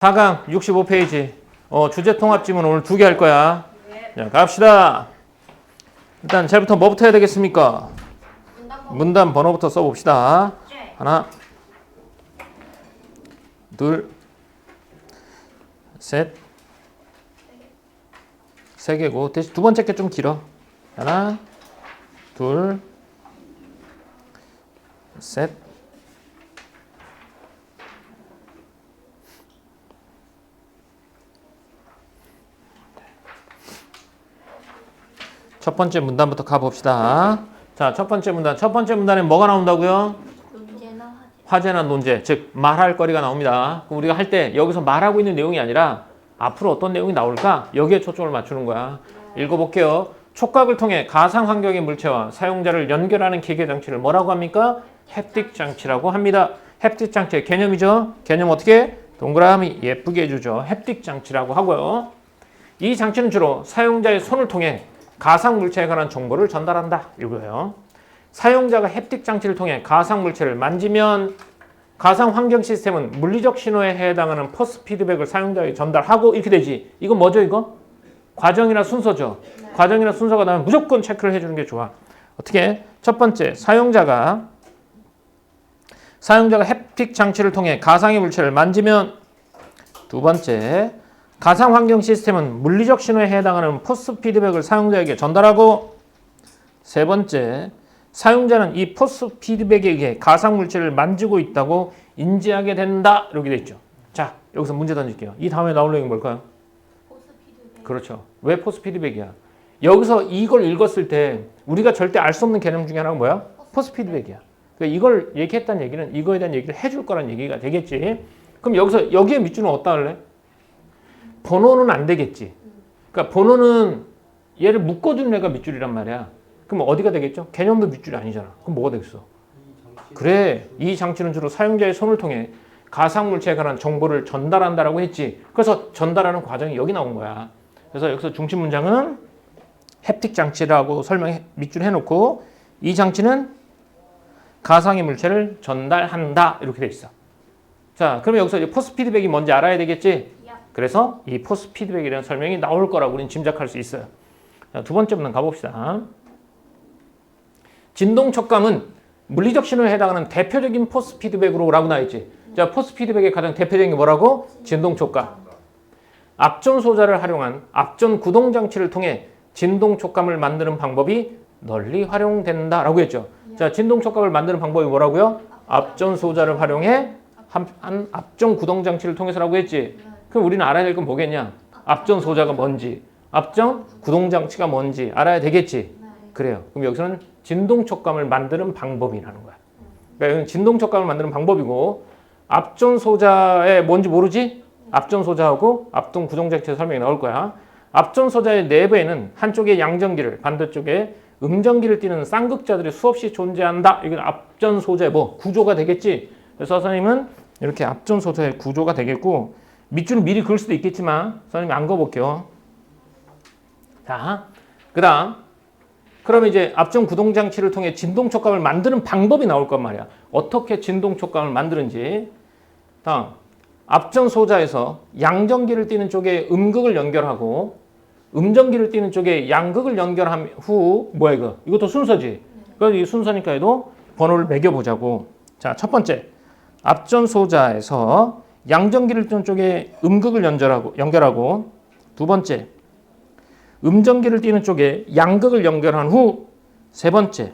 4강 65페이지. 주제 통합 지문 오늘 2개 할 거야. 자, 갑시다. 일단 제일부터 뭐부터 해야 되겠습니까? 문단 번호부터 써봅시다. 하나, 둘, 셋, 세 개고 대신 두 번째 게 좀 길어. 하나, 둘, 셋, 첫 번째 문단부터 가봅시다. 자, 첫 번째 문단. 첫 번째 문단에 뭐가 나온다고요? 논제나 화제나 논제, 즉 말할 거리가 나옵니다. 그럼 우리가 할 때 여기서 말하고 있는 내용이 아니라 앞으로 어떤 내용이 나올까? 여기에 초점을 맞추는 거야. 읽어볼게요. 촉각을 통해 가상 환경의 물체와 사용자를 연결하는 기계 장치를 뭐라고 합니까? 햅틱 장치라고 합니다. 햅틱 장치의 개념이죠. 개념 어떻게? 동그라미 예쁘게 해주죠. 햅틱 장치라고 하고요. 이 장치는 주로 사용자의 손을 통해 가상 물체에 관한 정보를 전달한다. 이거예요. 사용자가 햅틱 장치를 통해 가상 물체를 만지면 가상 환경 시스템은 물리적 신호에 해당하는 포스 피드백을 사용자에게 전달하고 이렇게 되지. 이건 뭐죠, 이거? 과정이나 순서죠. 네. 과정이나 순서가 나면 무조건 체크를 해주는 게 좋아. 어떻게? 첫 번째, 사용자가 햅틱 장치를 통해 가상의 물체를 만지면, 두 번째, 가상 환경 시스템은 물리적 신호에 해당하는 포스 피드백을 사용자에게 전달하고, 세 번째, 사용자는 이 포스 피드백에 의해 가상 물체를 만지고 있다고 인지하게 된다. 이렇게 돼 있죠. 자, 여기서 문제 던질게요. 이 다음에 나올 내용이 뭘까요? 포스 피드백. 그렇죠. 왜 포스 피드백이야? 여기서 이걸 읽었을 때 우리가 절대 알 수 없는 개념 중에 하나가 뭐야? 포스 피드백이야. 그러니까 이걸 얘기했다는 얘기는 이거에 대한 얘기를 해줄 거란 얘기가 되겠지. 그럼 여기서 여기에 밑줄은 어디다 할래? 번호는 안 되겠지. 그러니까 번호는 얘를 묶어주는 애가 밑줄이란 말이야. 그럼 어디가 되겠죠? 개념도 밑줄이 아니잖아. 그럼 뭐가 되겠어? 그래, 이 장치는 주로 사용자의 손을 통해 가상 물체에 관한 정보를 전달한다라고 했지. 그래서 전달하는 과정이 여기 나온 거야. 그래서 여기서 중심 문장은 햅틱 장치라고 밑줄 해놓고 이 장치는 가상의 물체를 전달한다 이렇게 돼 있어. 자, 그러면 여기서 이제 포스 피드백이 뭔지 알아야 되겠지? 그래서 이 포스 피드백에 대한 설명이 나올 거라고 우리는 짐작할 수 있어요. 자, 두 번째 문단 가봅시다. 진동 촉감은 물리적 신호에 해당하는 대표적인 포스 피드백으로 라고 나와있지. 자, 포스 피드백의 가장 대표적인 게 뭐라고? 진동 촉감. 앞전 소자를 활용한 앞전 구동 장치를 통해 진동 촉감을 만드는 방법이 널리 활용된다 라고 했죠. 자, 진동 촉감을 만드는 방법이 뭐라고요? 앞전 소자를 활용해 한 앞전 구동 장치를 통해서라고 했지. 그럼 우리는 알아야 될 건 뭐겠냐? 앞전 소자가 뭔지, 앞전 구동 장치가 뭔지 알아야 되겠지. 그래요. 그럼 여기서는 진동 촉감을 만드는 방법이라는 거야. 그러니까 여기는 진동 촉감을 만드는 방법이고 앞전 소자의 뭔지 모르지? 앞전 소자하고 앞전 구동 장치의 설명이 나올 거야. 앞전 소자의 내부에는 한쪽에 양전기를 반대쪽에 음전기를 띠는 쌍극자들이 수없이 존재한다. 이건 앞전 소자의 구조가 되겠지. 그래서 선생님은 이렇게 앞전 소자의 구조가 되겠고 밑줄은 미리 그을 수도 있겠지만 선생님이 안 그어볼게요. 자, 그 다음 그러면 이제 앞전 구동 장치를 통해 진동 촉감을 만드는 방법이 나올 건 말이야. 어떻게 진동 촉감을 만드는지. 다음 앞전 소자에서 양전기를 띠는 쪽에 음극을 연결하고 음전기를 띠는 쪽에 양극을 연결한 후 뭐야 이거? 이것도 순서지. 그래서 이 순서니까 해도 번호를 매겨보자고. 자, 첫 번째 앞전 소자에서 양전기를 띠는 쪽에 음극을 연결하고 두 번째 음전기를 띠는 쪽에 양극을 연결한 후 세 번째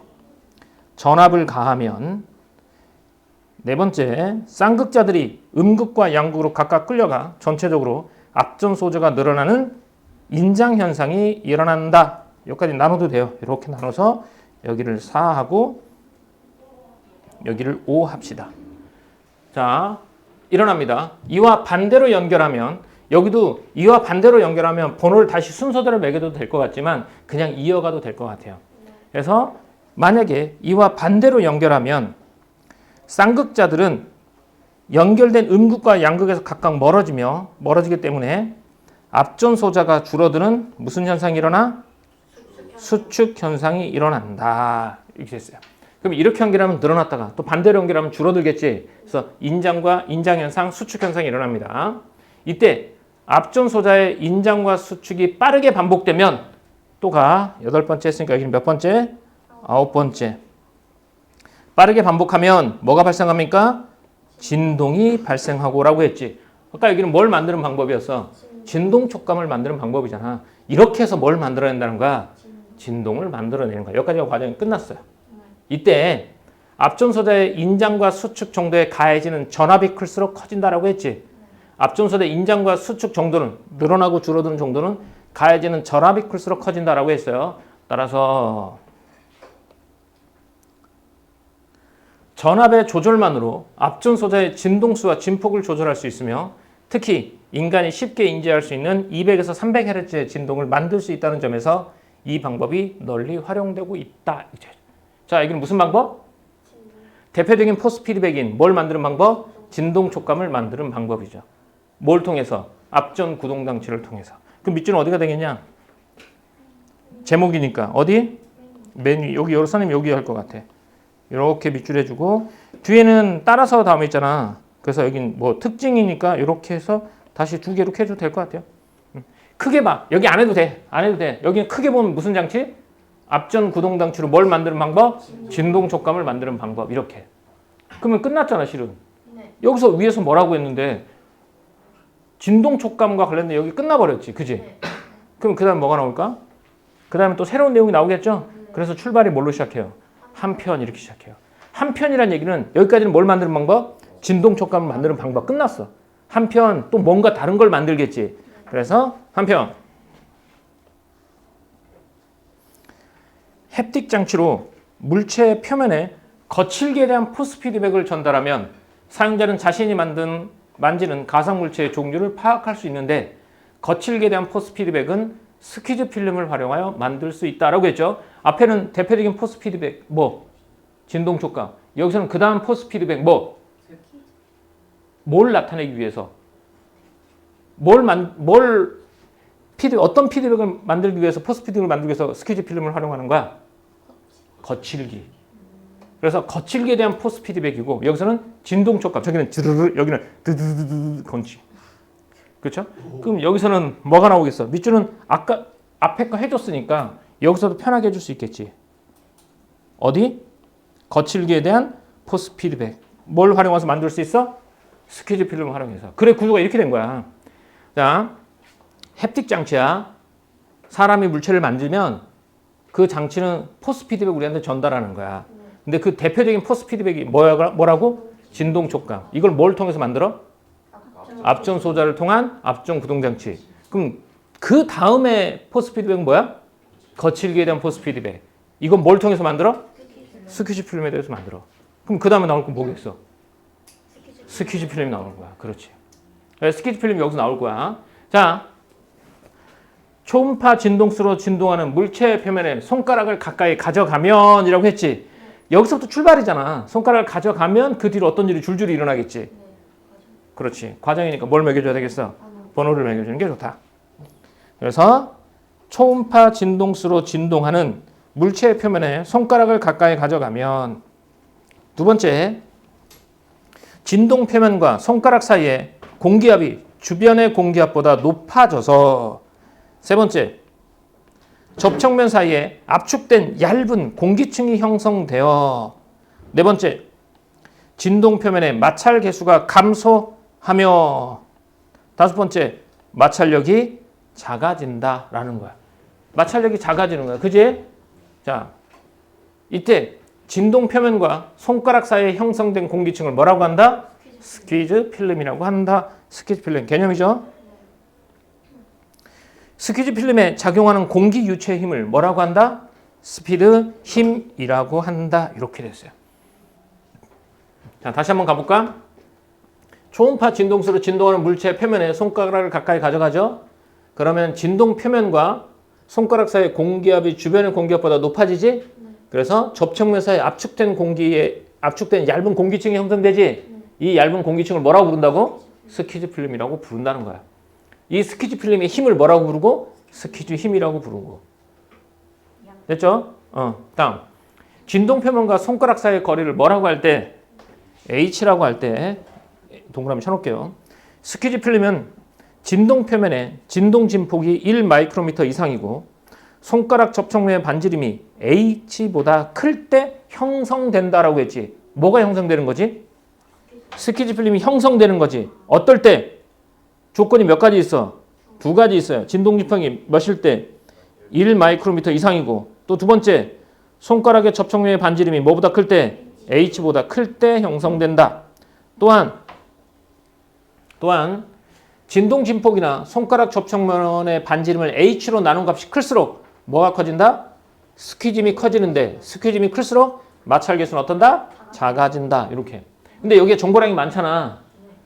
전압을 가하면 네 번째 쌍극자들이 음극과 양극으로 각각 끌려가 전체적으로 앞전 소자가 늘어나는 인장 현상이 일어난다. 여기까지 나눠도 돼요. 이렇게 나눠서 여기를 4하고 여기를 5 합시다. 자, 일어납니다. 이와 반대로 연결하면 여기도 이와 반대로 연결하면 번호를 다시 순서대로 매겨도 될 것 같지만 그냥 이어가도 될 것 같아요. 그래서 만약에 이와 반대로 연결하면 쌍극자들은 연결된 음극과 양극에서 각각 멀어지기 때문에 앞전 소자가 줄어드는 무슨 현상이 일어나? 수축 현상이 일어난다. 이렇게 했어요. 그럼 이렇게 연결하면 늘어났다가 또 반대로 연결하면 줄어들겠지. 그래서 인장과 인장 현상, 수축 현상이 일어납니다. 이때 앞전 소자의 인장과 수축이 빠르게 반복되면 또 가. 8번째 했으니까 여기는 몇 번째? 9번째. 빠르게 반복하면 뭐가 발생합니까? 진동이 발생하고 라고 했지. 아까 여기는 뭘 만드는 방법이었어? 진동 촉감을 만드는 방법이잖아. 이렇게 해서 뭘 만들어낸다는 거야? 진동을 만들어내는 거야. 여기까지가 과정이 끝났어요. 이때 앞전 소자의 인장과 수축 정도에 가해지는 전압이 클수록 커진다라고 했지. 앞전 소자의 인장과 수축 정도는 늘어나고 줄어드는 정도는 가해지는 전압이 클수록 커진다라고 했어요. 따라서 전압의 조절만으로 앞전 소자의 진동수와 진폭을 조절할 수 있으며 특히 인간이 쉽게 인지할 수 있는 200에서 300Hz의 진동을 만들 수 있다는 점에서 이 방법이 널리 활용되고 있다. 자, 이건 무슨 방법? 대표적인 포스 피드백인 뭘 만드는 방법? 진동 촉감을 만드는 방법이죠. 뭘 통해서? 앞전 구동 장치를 통해서. 그럼 밑줄은 어디가 되겠냐? 제목이니까 어디? 맨 위. 여기 선생님 여기 할 것 같아. 이렇게 밑줄 해주고 뒤에는 따라서 다음에 있잖아. 그래서 여긴 뭐 특징이니까 이렇게 해서 다시 2개로 해도 될 것 같아요. 크게 봐. 여기 안 해도 돼. 안 해도 돼. 여기는 크게 보면 무슨 장치? 앞전 구동 장치로 뭘 만드는 방법? 진동 촉감을 만드는 방법. 이렇게. 그러면 끝났잖아, 실은. 네. 여기서 위에서 뭐라고 했는데 진동 촉감과 관련된 여기 끝나버렸지. 그지? 네. 그럼 그 다음 뭐가 나올까? 그 다음에 또 새로운 내용이 나오겠죠? 그래서 출발이 뭘로 시작해요? 한편 이렇게 시작해요. 한편이란 얘기는 여기까지는 뭘 만드는 방법? 진동 촉감을 만드는 방법 끝났어. 한편 또 뭔가 다른 걸 만들겠지. 그래서 한편 햅틱 장치로 물체의 표면에 거칠게 대한 포스 피드백을 전달하면 사용자는 자신이 만지는 가상 물체의 종류를 파악할 수 있는데 거칠게 대한 포스 피드백은 스퀴즈 필름을 활용하여 만들 수 있다라고 했죠. 앞에는 대표적인 포스 피드백 뭐 진동 촉감. 여기서는 그 다음 포스 피드백 뭐 뭘 나타내기 위해서 어떤 피드백을 만들기 위해서 포스 피드백을 만들기 위해서 스퀴즈 필름을 활용하는 거야? 거칠기. 그래서 거칠기에 대한 포스 피드백이고 여기서는 진동 촉감. 저기는 드르르 여기는 드드드드 건치. 그렇죠? 그럼 여기서는 뭐가 나오겠어? 밑줄은 아까 앞에 거 해줬으니까 여기서도 편하게 해줄 수 있겠지. 어디? 거칠기에 대한 포스 피드백. 뭘 활용해서 만들 수 있어? 스퀴즈 필름을 활용해서. 그래 구조가 이렇게 된 거야. 자, 햅틱 장치야. 사람이 물체를 만지면 그 장치는 포스 피드백 우리한테 전달하는 거야. 근데 그 대표적인 포스 피드백이 뭐라고? 진동 촉감. 이걸 뭘 통해서 만들어? 앞전 소자를 통한 앞전 구동 장치. 그럼 그 다음에 포스 피드백은 뭐야? 거칠기에 대한 포스 피드백. 이건 뭘 통해서 만들어? 스퀴즈 필름에 대해서 만들어. 그럼 그 다음에 나올 건 뭐겠어? 스퀴즈 필름이 나오는 거야. 그렇지. 스퀴즈 필름이 여기서 나올 거야. 자, 초음파 진동수로 진동하는 물체의 표면에 손가락을 가까이 가져가면 이라고 했지. 여기서부터 출발이잖아. 손가락을 가져가면 그 뒤로 어떤 일이 줄줄이 일어나겠지. 그렇지. 과정이니까 뭘 매겨줘야 되겠어? 번호를 매겨주는 게 좋다. 그래서 초음파 진동수로 진동하는 물체의 표면에 손가락을 가까이 가져가면 두 번째, 진동 표면과 손가락 사이에 공기압이 주변의 공기압보다 높아져서 세 번째, 접촉면 사이에 압축된 얇은 공기층이 형성되어 네 번째, 진동 표면의 마찰 계수가 감소하며 다섯 번째, 마찰력이 작아진다라는 거야. 마찰력이 작아지는 거야. 그지? 자, 이때 진동 표면과 손가락 사이에 형성된 공기층을 뭐라고 한다? 스퀴즈 필름이라고 한다. 스퀴즈 필름 개념이죠? 스퀴즈 필름에 작용하는 공기 유체의 힘을 뭐라고 한다? 스피드 힘이라고 한다. 이렇게 됐어요. 자, 다시 한번 가볼까? 초음파 진동수로 진동하는 물체의 표면에 손가락을 가까이 가져가죠. 그러면 진동 표면과 손가락 사이의 공기압이 주변의 공기압보다 높아지지? 그래서 접촉면 사이에 압축된 얇은 공기층이 형성되지? 이 얇은 공기층을 뭐라고 부른다고? 스퀴즈 필름이라고 부른다는 거야. 이 스퀴즈 필름의 힘을 뭐라고 부르고? 스퀴즈 힘이라고 부르고. 됐죠? 다음. 진동 표면과 손가락 사이의 거리를 뭐라고 할 때? H라고 할 때 동그라미 쳐놓을게요. 스퀴즈 필름은 진동 표면에 진동 진폭이 1마이크로미터 이상이고 손가락 접촉면의 반지름이 H보다 클 때 형성된다라고 했지. 뭐가 형성되는 거지? 스키즈 필름이 형성되는 거지. 어떨 때? 조건이 몇 가지 있어? 두 가지 있어요. 진동 진폭이 몇일 때? 1마이크로미터 이상이고 또 두 번째 손가락의 접촉면의 반지름이 뭐보다 클 때? H보다 클 때 형성된다. 또한 진동 진폭이나 손가락 접촉면의 반지름을 H로 나눈 값이 클수록 뭐가 커진다? 스퀴짐이 커지는데 스퀴짐이 클수록 마찰 계수는 어떤다? 작아진다. 이렇게. 근데 여기에 정보량이 많잖아.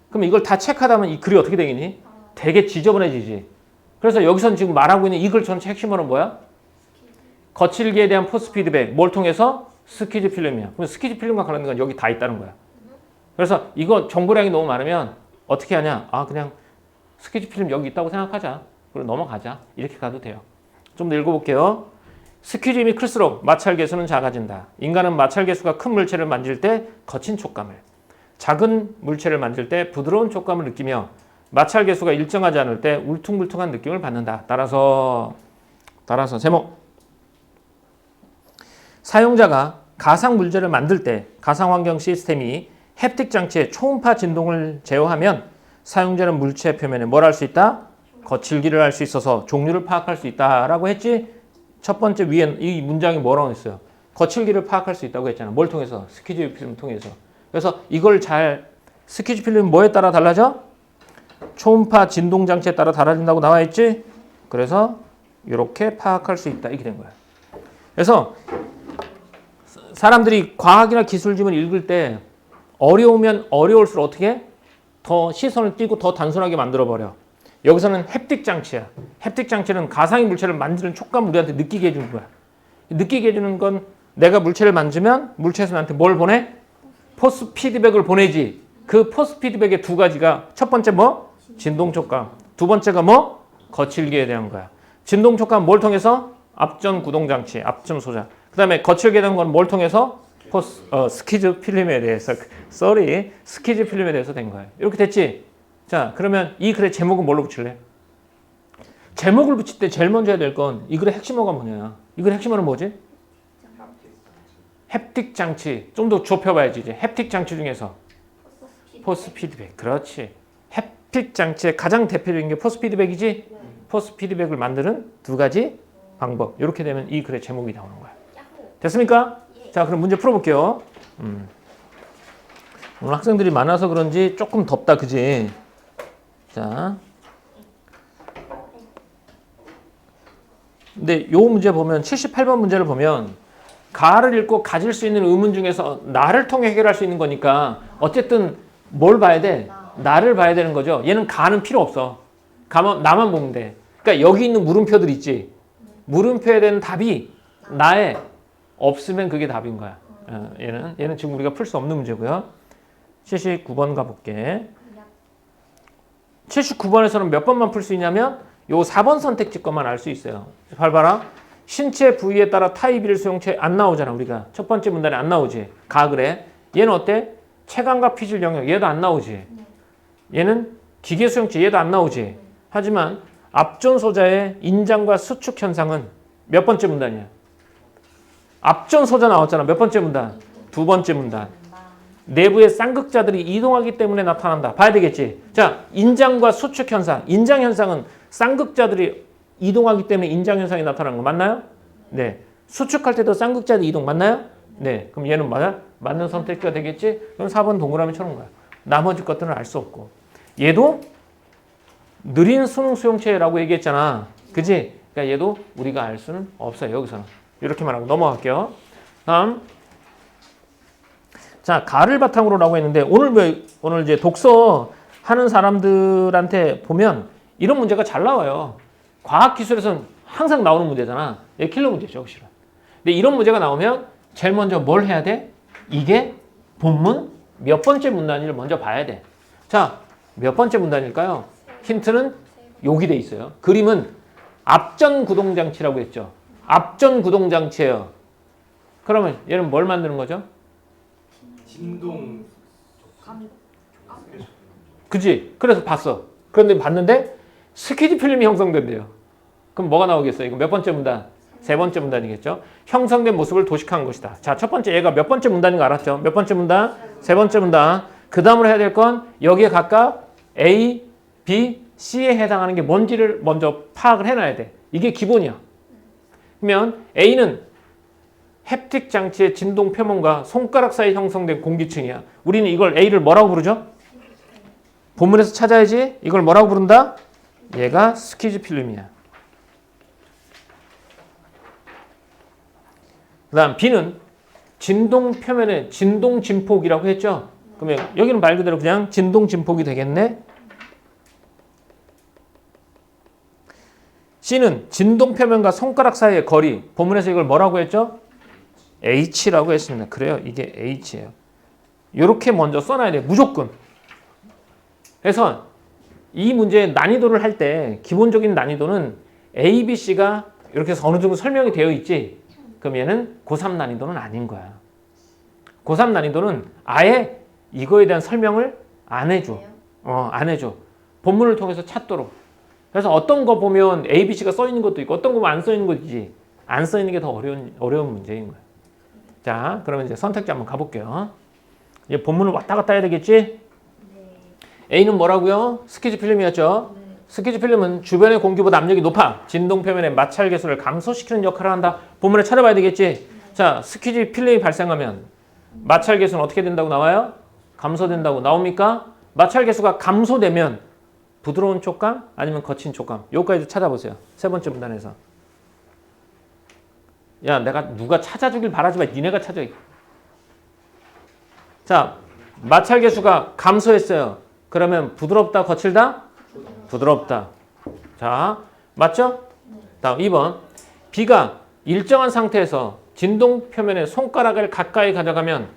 그럼 이걸 다 체크하다 보면 이 글이 어떻게 되겠니? 되게 지저분해지지. 그래서 여기서는 지금 말하고 있는 이 글 전체 핵심어는 뭐야? 거칠기에 대한 포스 피드백. 뭘 통해서? 스퀴즈 필름이야. 그럼 스퀴즈 필름과 관련된 건 여기 다 있다는 거야. 그래서 이거 정보량이 너무 많으면 어떻게 하냐? 아, 그냥 스퀴즈 필름 여기 있다고 생각하자. 그리고 넘어가자. 이렇게 가도 돼요. 좀 더 읽어볼게요. 스퀴즈임이 클수록 마찰 계수는 작아진다. 인간은 마찰 계수가 큰 물체를 만질 때 거친 촉감을, 작은 물체를 만질 때 부드러운 촉감을 느끼며 마찰 계수가 일정하지 않을 때 울퉁불퉁한 느낌을 받는다. 따라서 제목. 사용자가 가상 물질을 만들 때 가상 환경 시스템이 햅틱 장치의 초음파 진동을 제어하면 사용자는 물체 표면에 뭘 할 수 있다? 거칠기를 할 수 있어서 종류를 파악할 수 있다라고 했지. 첫 번째 위에 이 문장이 뭐라고 했어요? 거칠기를 파악할 수 있다고 했잖아. 뭘 통해서? 스퀴즈 필름 통해서. 그래서 이걸 스퀴즈 필름 뭐에 따라 달라져? 초음파 진동 장치에 따라 달라진다고 나와 있지. 그래서 이렇게 파악할 수 있다. 이렇게 된 거야. 그래서 사람들이 과학이나 기술집을 읽을 때 어려우면 어려울수록 어떻게 해? 더 시선을 띄고 더 단순하게 만들어버려. 여기서는 햅틱 장치야. 햅틱 장치는 가상의 물체를 만지는 촉감을 우리한테 느끼게 해주는 거야. 느끼게 해주는 건 내가 물체를 만지면 물체에서 나한테 뭘 보내? 포스 피드백을 보내지. 그 포스 피드백의 두 가지가 첫 번째 뭐? 진동 촉감. 두 번째가 뭐? 거칠기에 대한 거야. 진동 촉감 뭘 통해서? 앞전 구동 장치, 앞전 소자. 그 다음에 거칠기에 대한 건 뭘 통해서? 스퀴즈 필름에 대해서. 스퀴즈 필름에 대해서 된 거예요. 이렇게 됐지? 자, 그러면 이 글의 제목은 뭘로 붙일래? 제목을 붙일 때 제일 먼저 해야 될 건 이 글의 핵심어가 뭐냐? 이 글의 핵심어는 뭐지? 햅틱 장치. 좀 더 좁혀봐야지 이제. 햅틱 장치 중에서 포스 피드백. 그렇지. 햅틱 장치의 가장 대표적인 게 포스 피드백이지. 포스 피드백을 만드는 두 가지 방법. 이렇게 되면 이 글의 제목이 나오는 거야. 됐습니까? 자, 그럼 문제 풀어볼게요. 오늘 학생들이 많아서 그런지 조금 덥다, 그지? 자. 근데 요 문제 보면 78번 문제를 보면 가를 읽고 가질 수 있는 의문 중에서 나를 통해 해결할 수 있는 거니까 어쨌든 뭘 봐야 돼? 나를 봐야 되는 거죠. 얘는 가는 필요 없어. 나만 보면 돼. 그러니까 여기 있는 물음표들 있지. 물음표에 대한 답이 나에 없으면 그게 답인 거야. 얘는 지금 우리가 풀 수 없는 문제고요. 79번 가볼게. 79번에서는 몇 번만 풀 수 있냐면 요 4번 선택지 것만 알 수 있어요. 잘 봐라. 신체 부위에 따라 타입1 수용체 안 나오잖아. 우리가 첫 번째 문단에 안 나오지. 가 그래. 얘는 어때? 체감과 피질 영역 얘도 안 나오지. 얘는 기계 수용체 얘도 안 나오지. 하지만 앞전 소자의 인장과 수축 현상은 몇 번째 문단이야? 앞전 소자 나왔잖아. 몇 번째 문단? 두 번째 문단. 내부의 쌍극자들이 이동하기 때문에 나타난다. 봐야 되겠지. 자, 인장과 수축 현상. 인장 현상은 쌍극자들이 이동하기 때문에 인장 현상이 나타나는 거 맞나요? 네. 수축할 때도 쌍극자들 이동 맞나요? 네. 그럼 얘는 맞아? 맞는 선택지가 되겠지? 그럼 4번 동그라미 쳐놓은 거야. 나머지 것들은 알 수 없고. 얘도 느린 수능 수용체라고 얘기했잖아. 그지? 그러니까 얘도 우리가 알 수는 없어요. 여기서는. 이렇게만 하고 넘어갈게요. 다음. 자, 가를 바탕으로라고 했는데 오늘 이제 독서 하는 사람들한테 보면 이런 문제가 잘 나와요. 과학 기술에서는 항상 나오는 문제잖아. 이게 킬러 문제죠, 실은. 근데 이런 문제가 나오면 제일 먼저 뭘 해야 돼? 이게 본문 몇 번째 문단인지를 먼저 봐야 돼. 자, 몇 번째 문단일까요? 힌트는 여기 돼 있어요. 그림은 앞전 구동장치라고 했죠. 앞전 구동장치예요. 그러면 얘는 뭘 만드는 거죠? 진동. 그지? 그래서 봤어. 그런데 봤는데 스키지 필름이 형성된대요. 그럼 뭐가 나오겠어요? 이거 몇 번째 문단? 세 번째 문단이겠죠. 형성된 모습을 도식한 것이다. 자, 첫 번째 얘가 몇 번째 문단인 거 알았죠? 몇 번째 문단? 세 번째 문단. 그 다음으로 해야 될 건 여기에 각각 A, B, C에 해당하는 게 뭔지를 먼저 파악을 해놔야 돼. 이게 기본이야. 그러면 A는 햅틱 장치의 진동 표면과 손가락 사이 형성된 공기층이야. 우리는 이걸 A를 뭐라고 부르죠? 본문에서 찾아야지. 이걸 뭐라고 부른다? 얘가 스키즈 필름이야. 그 다음 B는 진동 표면의 진동 진폭이라고 했죠? 그러면 여기는 말 그대로 그냥 진동 진폭이 되겠네. C는 진동 표면과 손가락 사이의 거리. 본문에서 이걸 뭐라고 했죠? H라고 했습니다. 그래요. 이게 H예요. 이렇게 먼저 써놔야 돼. 무조건. 그래서 이 문제의 난이도를 할 때 기본적인 난이도는 A, B, C가 이렇게 해서 어느 정도 설명이 되어 있지. 그럼 얘는 고3 난이도는 아닌 거야. 고3 난이도는 아예 이거에 대한 설명을 안 해줘. 안 해줘. 본문을 통해서 찾도록. 그래서 어떤 거 보면 A, B, C가 써 있는 것도 있고 어떤 거 보면 안 써 있는 것이지. 안 써 있는 게 더 어려운 문제인 거야. 자, 그러면 이제 선택지 한번 가볼게요. 이제 본문을 왔다 갔다 해야 되겠지? A는 뭐라고요? 스키즈 필름이었죠? 스키즈 필름은 주변의 공기보다 압력이 높아 진동 표면의 마찰 계수를 감소시키는 역할을 한다. 본문에 찾아봐야 되겠지? 자, 스키즈 필름이 발생하면 마찰 계수는 어떻게 된다고 나와요? 감소된다고 나옵니까? 마찰 계수가 감소되면 부드러운 촉감 아니면 거친 촉감. 요거까지 찾아보세요. 세 번째 문단에서. 야, 내가 누가 찾아주길 바라지 마. 니네가 찾아. 자, 마찰 계수가 감소했어요. 그러면 부드럽다, 거칠다? 부드럽다. 자, 맞죠? 다음 2번. B가 일정한 상태에서 진동 표면에 손가락을 가까이 가져가면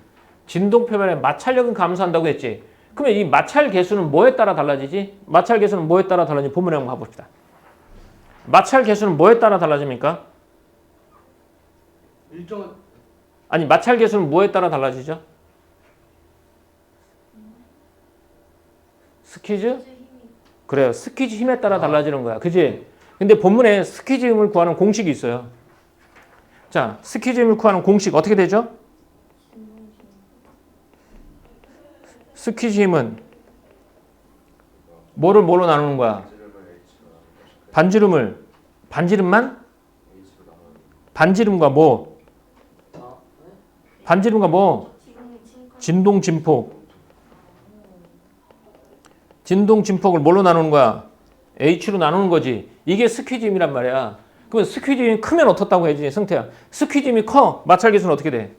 진동 표면의 마찰력은 감소한다고 했지. 그러면 이 마찰 계수는 뭐에 따라 달라지지? 마찰 계수는 뭐에 따라 달라지지? 본문에 한번 가봅시다. 마찰 계수는 뭐에 따라 달라집니까? 아니, 마찰 계수는 뭐에 따라 달라지죠? 스키즈? 그래요. 스키즈 힘에 따라 달라지는 거야. 그지? 근데 본문에 스키즈 힘을 구하는 공식이 있어요. 자, 스키즈 힘을 구하는 공식 어떻게 되죠? 스키즈 힘은 뭐를 뭐로 나누는 거야? 반지름만? 반지름과 뭐? 반지름과 뭐? 진동 진폭. 진동 진폭을 뭘로 나누는 거야? H로 나누는 거지. 이게 스퀴즈 힘이란 말이야. 그러면 스퀴즈 힘이 크면 어떻다고 해야지, 승태야? 스퀴즈 힘이 커. 마찰 계수는 어떻게 돼?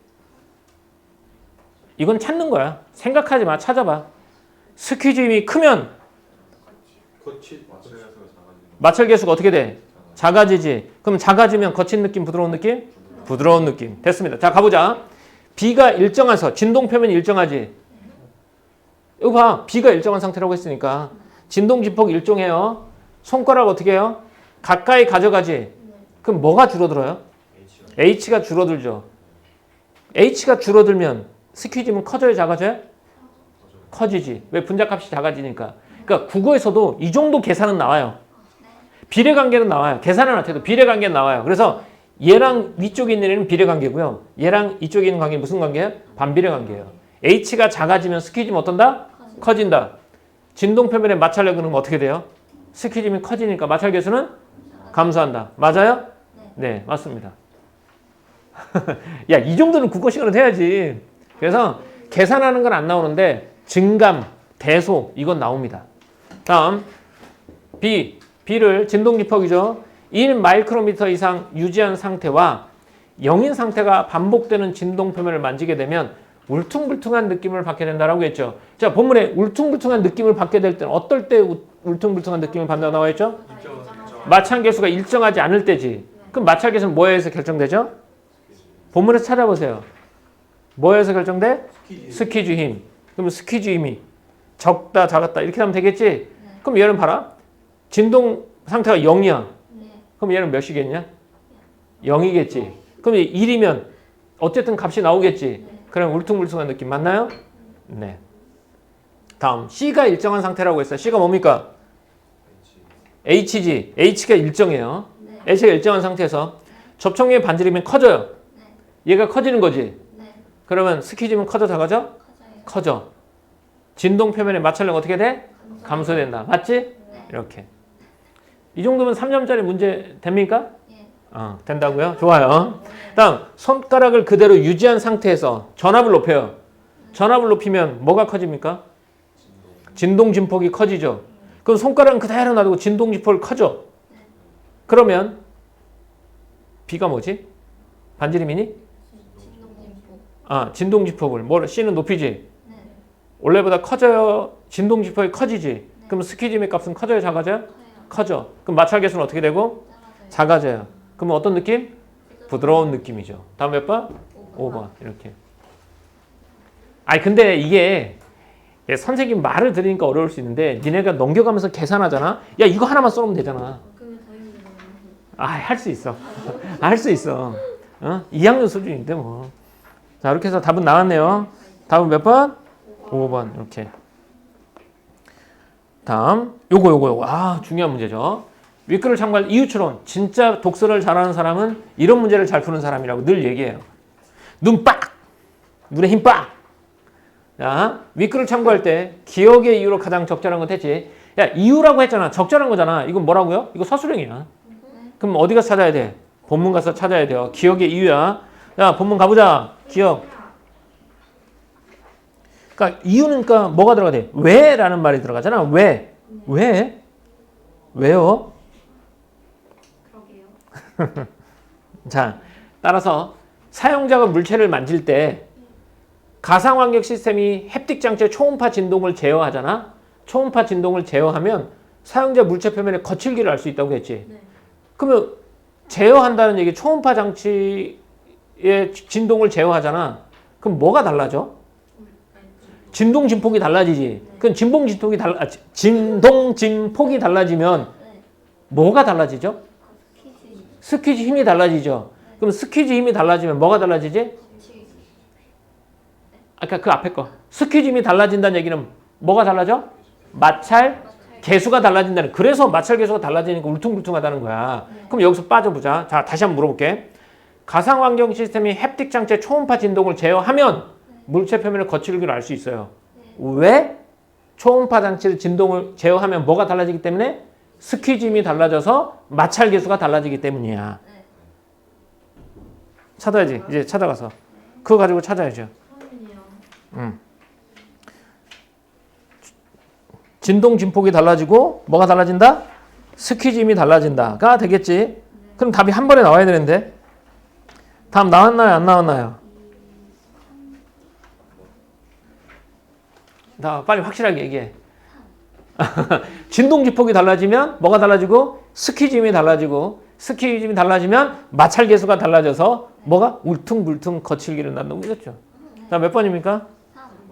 이건 찾는 거야. 생각하지 마. 찾아봐. 스퀴즈 힘이 크면 마찰 계수가 어떻게 돼? 작아지지. 그럼 작아지면 거친 느낌, 부드러운 느낌? 부드러운 느낌. 됐습니다. 자, 가보자. B가 일정해서 진동 표면이 일정하지. 이거 봐. B가 일정한 상태라고 했으니까 진동 진폭 일정해요. 손가락 어떻게 해요? 가까이 가져가지. 그럼 뭐가 줄어들어요? H가 줄어들죠. H가 줄어들면 스퀴즈는 커져요, 작아져요? 커지지. 왜? 분자값이 작아지니까. 그러니까 국어에서도 이 정도 계산은 나와요. 비례관계는 나와요. 계산은 안 해도 비례관계는 나와요. 그래서 얘랑 위쪽에 있는 애는 비례관계고요. 얘랑 이쪽에 있는 관계는 무슨 관계예요? 반비례관계예요. H가 작아지면 스퀴즈는 어떤다? 커진다. 진동 표면의 마찰력은 어떻게 돼요? 스퀴즈는 커지니까 마찰 계수는 감소한다. 맞아요? 네, 맞습니다. 야, 이 정도는 국어 시간을 해야지. 그래서 계산하는 건 안 나오는데 증감, 대소 이건 나옵니다. 다음 B를 진동 기폭이죠. 1 마이크로미터 이상 유지한 상태와 0인 상태가 반복되는 진동 표면을 만지게 되면 울퉁불퉁한 느낌을 받게 된다라고 했죠. 자, 본문에 울퉁불퉁한 느낌을 받게 될 때는 어떨 때 울퉁불퉁한 느낌을 받는다고 나와 있죠? 마찰 계수가 일정하지 않을 때지. 그럼 마찰 계수는 뭐에 의해서 결정되죠? 본문에서 찾아보세요. 뭐에 의해서 결정돼? 스퀴즈 힘. 그럼 스퀴즈 힘이 적다, 작았다 이렇게 하면 되겠지? 그럼 얘는 봐라. 진동 상태가 0이야. 그럼 얘는 몇이겠냐? 0이겠지. 그럼 1이면 어쨌든 값이 나오겠지. 그럼 울퉁불퉁한 느낌 맞나요? 네. 다음 C가 일정한 상태라고 했어요. C가 뭡니까? H지. H가 일정해요. 네. H가 일정한 상태에서 접촉면의 반지름이 커져요. 네. 얘가 커지는 거지. 네. 그러면 스키지면 커져 작아져? 커져요. 커져. 진동 표면의 마찰력 어떻게 돼? 감소. 감소된다. 맞지? 네. 이렇게. 이 정도면 3점짜리 문제 됩니까? 예. 된다고요? 좋아요. 다음 손가락을 그대로 유지한 상태에서 전압을 높여요. 전압을 높이면 뭐가 커집니까? 진동 진폭이 커지죠. 그럼 손가락은 그대로 놔두고 진동 진폭을 커져. 그러면 B가 뭐지? 반지름이니? 진동진폭. 진동 진폭을 C는 높이지. 네. 원래보다 커져요. 진동 진폭이 커지지. 그럼 스키짐의 값은 커져요, 작아져요? 커요. 커져. 그럼 마찰 개수는 어떻게 되고? 작아져요. 작아져요. 그럼 어떤 느낌? 부드러운 느낌이죠. 다음 몇 번? 5번. 이렇게. 근데 이게 선생님 말을 들으니까 어려울 수 있는데 니네가 넘겨가면서 계산하잖아. 야, 이거 하나만 써놓으면 되잖아. 그러면 더 힘들어요. 할 수 있어. 할 수 있어. 2학년 수준인데 뭐. 자, 이렇게 해서 답은 나왔네요. 답은 몇 번? 5번. 이렇게. 다음 요거 중요한 문제죠. 윗글을 참고할 이유추론. 진짜 독서를 잘하는 사람은 이런 문제를 잘 푸는 사람이라고 늘 얘기해요. 눈 빡! 눈에 힘 빡! 자, 윗글을 참고할 때 기억의 이유로 가장 적절한 건 했지. 야, 이유라고 했잖아. 적절한 거잖아. 이건 뭐라고요? 이거 서술형이야. 그럼 어디 가서 찾아야 돼? 본문 가서 찾아야 돼요. 기억의 이유야. 야, 본문 가보자. 기억. 그러니까 이유는 그러니까 뭐가 들어가야 돼? 왜라는 말이 들어가잖아. 왜? 왜? 왜요? 그러게요. 자, 따라서 사용자가 물체를 만질 때 가상환경 시스템이 햅틱 장치의 초음파 진동을 제어하잖아. 초음파 진동을 제어하면 사용자 물체 표면의 거칠기를 알 수 있다고 했지. 네. 그러면 제어한다는 얘기 초음파 장치의 진동을 제어하잖아. 그럼 뭐가 달라져? 진동 진폭이 달라지지. 그럼 진동 진폭이 달라지면 네. 뭐가 달라지죠? 키즈. 스퀴즈 힘이 달라지죠. 그럼 스퀴즈 힘이 달라지면 뭐가 달라지지? 치즈. 아까 그 앞에 거. 스퀴즈 힘이 달라진다는 얘기는 뭐가 달라져? 마찰 개수가 달라진다는. 그래서 마찰 개수가 달라지니까 울퉁불퉁하다는 거야. 그럼 여기서 빠져보자. 자, 다시 한번 물어볼게. 가상환경 시스템이 햅틱 장치의 초음파 진동을 제어하면 물체 표면의 거칠기를 알 수 있어요. 왜? 초음파 장치의 진동을 제어하면 뭐가 달라지기 때문에? 스퀴즈 힘이 달라져서 마찰 개수가 달라지기 때문이야. 네. 찾아야지. 이제 찾아가서. 그거 가지고 찾아야죠. 처음이네요. 진동 진폭이 달라지고 뭐가 달라진다? 스퀴즈 힘이 달라진다가 되겠지. 그럼 답이 한 번에 나와야 되는데. 답 나왔나요? 안 나왔나요? 나 빨리 확실하게 얘기해. 진동 진폭이 달라지면 뭐가 달라지고? 스퀴즈 힘이 달라지고 스퀴즈 힘이 달라지면 마찰 개수가 달라져서 뭐가? 울퉁불퉁 거칠기를 낳는 거겠죠. 자, 몇 번입니까?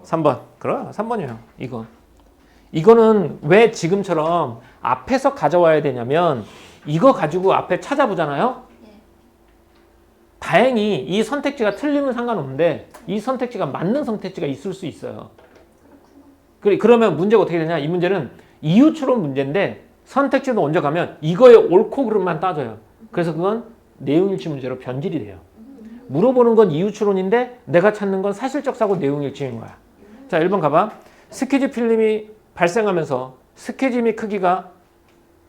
3번. 그럼 3번이에요. 이거는 왜 지금처럼 앞에서 가져와야 되냐면 이거 가지고 앞에 찾아보잖아요. 다행히 이 선택지가 틀리면 상관없는데 이 선택지가 맞는 선택지가 있을 수 있어요. 그러면 문제가 어떻게 되냐? 이 문제는 이유추론 문제인데 선택지도 먼저 가면 이거의 옳고 그름만 따져요. 그래서 그건 내용일치 문제로 변질이 돼요. 물어보는 건 이유추론인데 내가 찾는 건 사실적 사고 내용일치인 거야. 자, 1번 가봐. 스퀴즈 필름이 발생하면서 스퀴즈 힘의 크기가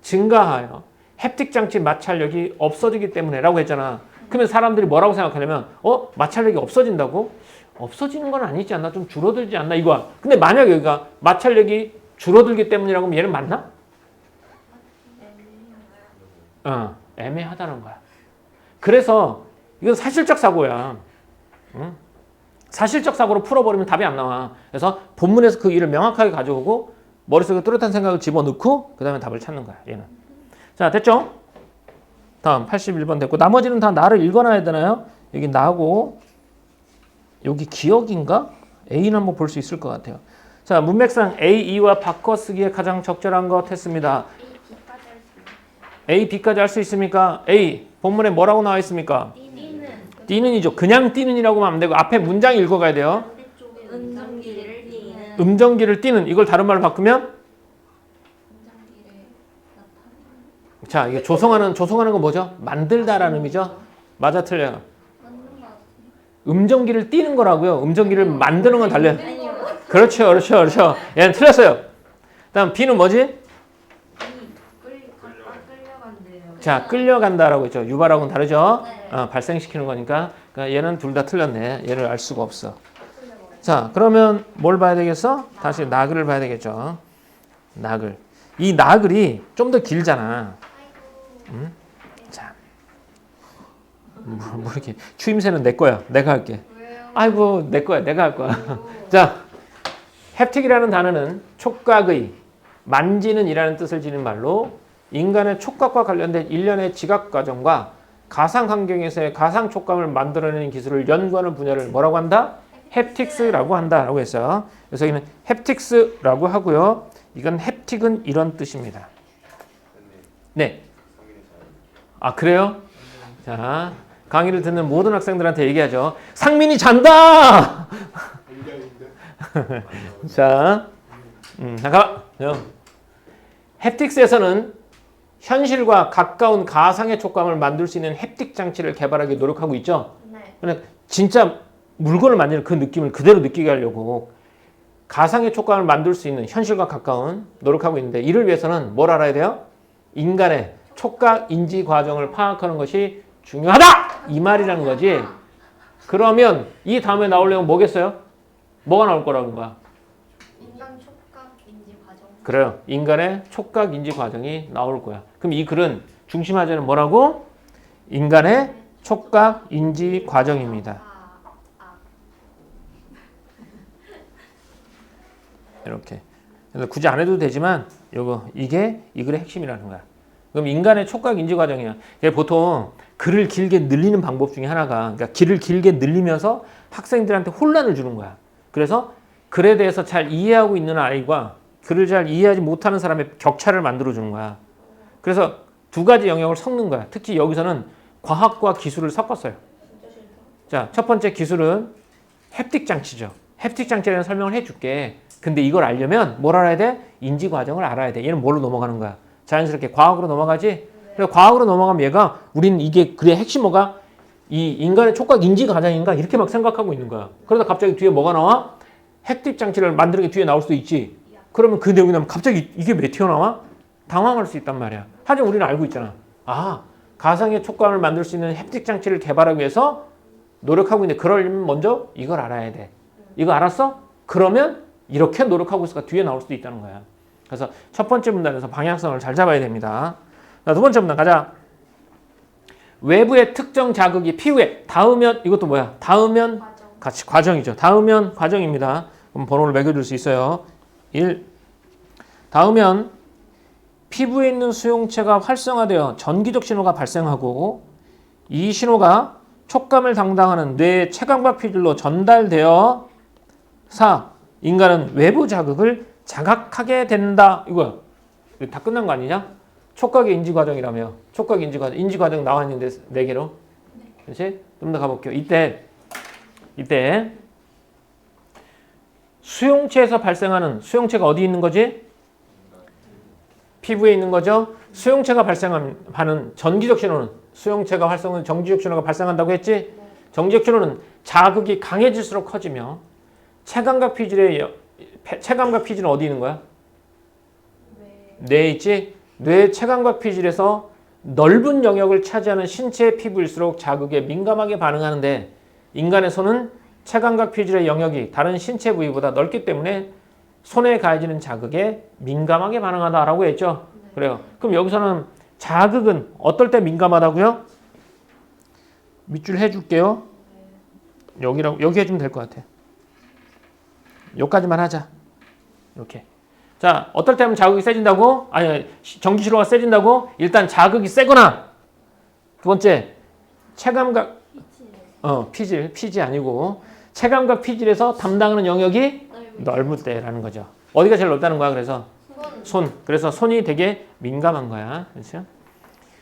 증가하여 햅틱 장치 마찰력이 없어지기 때문에 라고 했잖아. 그러면 사람들이 뭐라고 생각하냐면 마찰력이 없어진다고? 없어지는 건 아니지 않나? 좀 줄어들지 않나? 이거야. 근데 만약에 여기가 마찰력이 줄어들기 때문이라고 하면 얘는 맞나? 애매하다는 거야. 그래서 이건 사실적 사고야. 사실적 사고로 풀어버리면 답이 안 나와. 그래서 본문에서 그 일을 명확하게 가져오고 머릿속에 뚜렷한 생각을 집어넣고 그 다음에 답을 찾는 거야. 얘는. 자, 됐죠? 다음 81번 됐고 나머지는 다 나를 읽어놔야 되나요? 여기 나고 여기 기억인가? A는 한번 볼 수 있을 것 같아요. 자, 문맥상 A, E와 바꿔쓰기에 가장 적절한 것 했습니다. A, B까지 할 수 있습니까? A, 본문에 뭐라고 나와 있습니까? D는이죠. 그냥 D는이라고 하면 안 되고 앞에 문장 읽어가야 돼요. 음정기를 띠는. 음정기를 띠는 이걸 다른 말로 바꾸면 자, 이게 조성하는 건 뭐죠? 만들다라는 의미죠? 맞아, 틀려요. 맞는 것 같아요. 음정기를 띄는 거라고요. 음정기를 만드는 건 달라요. 아니요. 그렇죠, 그렇죠, 그렇죠. 얘는 틀렸어요. 다음 B는 뭐지? 아니 끌려간대요. 자, 끌려간다라고 했죠. 유발하고는 다르죠? 네. 발생시키는 거니까. 그러니까 얘는 둘 다 틀렸네. 얘를 알 수가 없어. 자, 그러면 뭘 봐야 되겠어? 다시 나글을 봐야 되겠죠. 나글. 이 나글이 좀 더 길잖아. 자, 뭐 이렇게 추임새는 내 거야. 내가 할게. 왜요? 아이고, 내 거야. 내가 할 거야. 자, 햅틱이라는 단어는 촉각의 만지는 이라는 뜻을 지닌 말로 인간의 촉각과 관련된 일련의 지각 과정과 가상 환경에서의 가상 촉감을 만들어내는 기술을 연구하는 분야를 뭐라고 한다? 햅틱스라고 한다라고 했어요. 그래서 여기는 햅틱스라고 하고요. 이건 햅틱은 이런 뜻입니다. 네. 아, 그래요? 자, 강의를 듣는 모든 학생들한테 얘기하죠. 상민이 잔다! 자, 잠깐만. 햅틱스에서는 현실과 가까운 가상의 촉감을 만들 수 있는 햅틱 장치를 개발하기 노력하고 있죠. 네. 그러니까 진짜 물건을 만지는 그 느낌을 그대로 느끼게 하려고 가상의 촉감을 만들 수 있는 현실과 가까운 노력하고 있는데 이를 위해서는 뭘 알아야 돼요? 인간의 촉각 인지 과정을 파악하는 것이 중요하다! 이 말이라는 거지. 그러면 이 다음에 나오려면 뭐겠어요? 뭐가 나올 거라는 거야? 인간 촉각 인지 과정. 그래요. 인간의 촉각 인지 과정이 나올 거야. 그럼 이 글은 중심 하자는 뭐라고? 인간의 촉각 인지 과정입니다. 이렇게. 그래서 굳이 안 해도 되지만 이게 이 글의 핵심이라는 거야. 그럼 인간의 촉각 인지 과정이야. 보통 글을 길게 늘리는 방법 중에 하나가 그러니까 글을 길게 늘리면서 학생들한테 혼란을 주는 거야. 그래서 글에 대해서 잘 이해하고 있는 아이와 글을 잘 이해하지 못하는 사람의 격차를 만들어주는 거야. 그래서 두 가지 영역을 섞는 거야. 특히 여기서는 과학과 기술을 섞었어요. 자, 첫 번째 기술은 햅틱 장치죠. 햅틱 장치에 대한 설명을 해줄게. 근데 이걸 알려면 뭘 알아야 돼? 인지 과정을 알아야 돼. 얘는 뭘로 넘어가는 거야? 자연스럽게 과학으로 넘어가지? 그래서 과학으로 넘어가면 얘가 우리는 이게 글의 핵심 뭐가? 이 인간의 촉각 인지 과정인가? 이렇게 막 생각하고 있는 거야. 그러다 갑자기 뒤에 뭐가 나와? 햅틱 장치를 만드는 게 뒤에 나올 수도 있지. 그러면 그 내용이 나면 갑자기 이게 왜 튀어나와? 당황할 수 있단 말이야. 하지만 우리는 알고 있잖아. 아, 가상의 촉감을 만들 수 있는 햅틱 장치를 개발하기 위해서 노력하고 있는데 그러려면 먼저 이걸 알아야 돼. 이거 알았어? 그러면 이렇게 노력하고 있으니까 뒤에 나올 수도 있다는 거야. 그래서 첫 번째 문단에서 방향성을 잘 잡아야 됩니다. 자, 두 번째 문단 가자. 외부의 특정 자극이 피부에 닿으면 이것도 뭐야? 닿으면 같이 과정이죠. 닿으면 과정입니다. 그럼 번호를 매겨줄 수 있어요. 1. 닿으면 피부에 있는 수용체가 활성화되어 전기적 신호가 발생하고 이 신호가 촉감을 담당하는 뇌의 체감각 피질로 전달되어 4. 인간은 외부 자극을 자각하게 된다. 이거야. 이거 다 끝난 거 아니냐? 촉각의 인지 과정이라며. 촉각 인지 과정. 인지 과정 나왔는데 4개로. 그렇지? 좀 더 가볼게요. 이때 수용체에서 발생하는 수용체가 어디 있는 거지? 피부에 있는 거죠. 수용체가 발생하는 전기적 신호는 수용체가 활성화된 전기적 신호가 발생한다고 했지? 전기적 신호는 자극이 강해질수록 커지며 체감각 피질은 어디 있는 거야? 뇌에 있지? 뇌 체감각 피질에서 넓은 영역을 차지하는 신체의 피부일수록 자극에 민감하게 반응하는데 인간의 손은 체감각 피질의 영역이 다른 신체 부위보다 넓기 때문에 손에 가해지는 자극에 민감하게 반응하다라고 했죠. 그래요. 그럼 여기서는 자극은 어떨 때 민감하다고요? 밑줄 해줄게요. 여기 해주면 될 것 같아. 여기까지만 하자. 이렇게. 자, 어떨 때면 자극이 세진다고? 아니, 전기 신호가 세진다고? 일단 자극이 세거나 두 번째, 체감각 피질 아니고 체감각 피질에서 담당하는 영역이 넓을 때라는 거죠. 어디가 제일 넓다는 거야? 그래서 손. 그래서 손이 되게 민감한 거야. 그렇죠?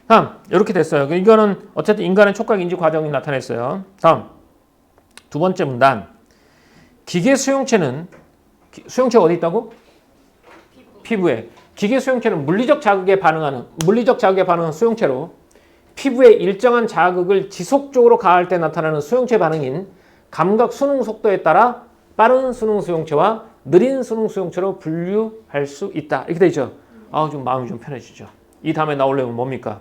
다음, 이렇게 됐어요. 이거는 어쨌든 인간의 촉각 인지 과정이 나타냈어요. 다음, 두 번째 문단. 기계 수용체는 수용체가 어디 있다고? 피부에. 기계 수용체는 물리적 자극에 반응하는 수용체로 피부에 일정한 자극을 지속적으로 가할 때 나타나는 수용체 반응인 감각 순응 속도에 따라 빠른 순응 수용체와 느린 순응 수용체로 분류할 수 있다. 이렇게 돼 있죠. 좀 마음이 좀 편해지죠. 이 다음에 나올 내용은 뭡니까?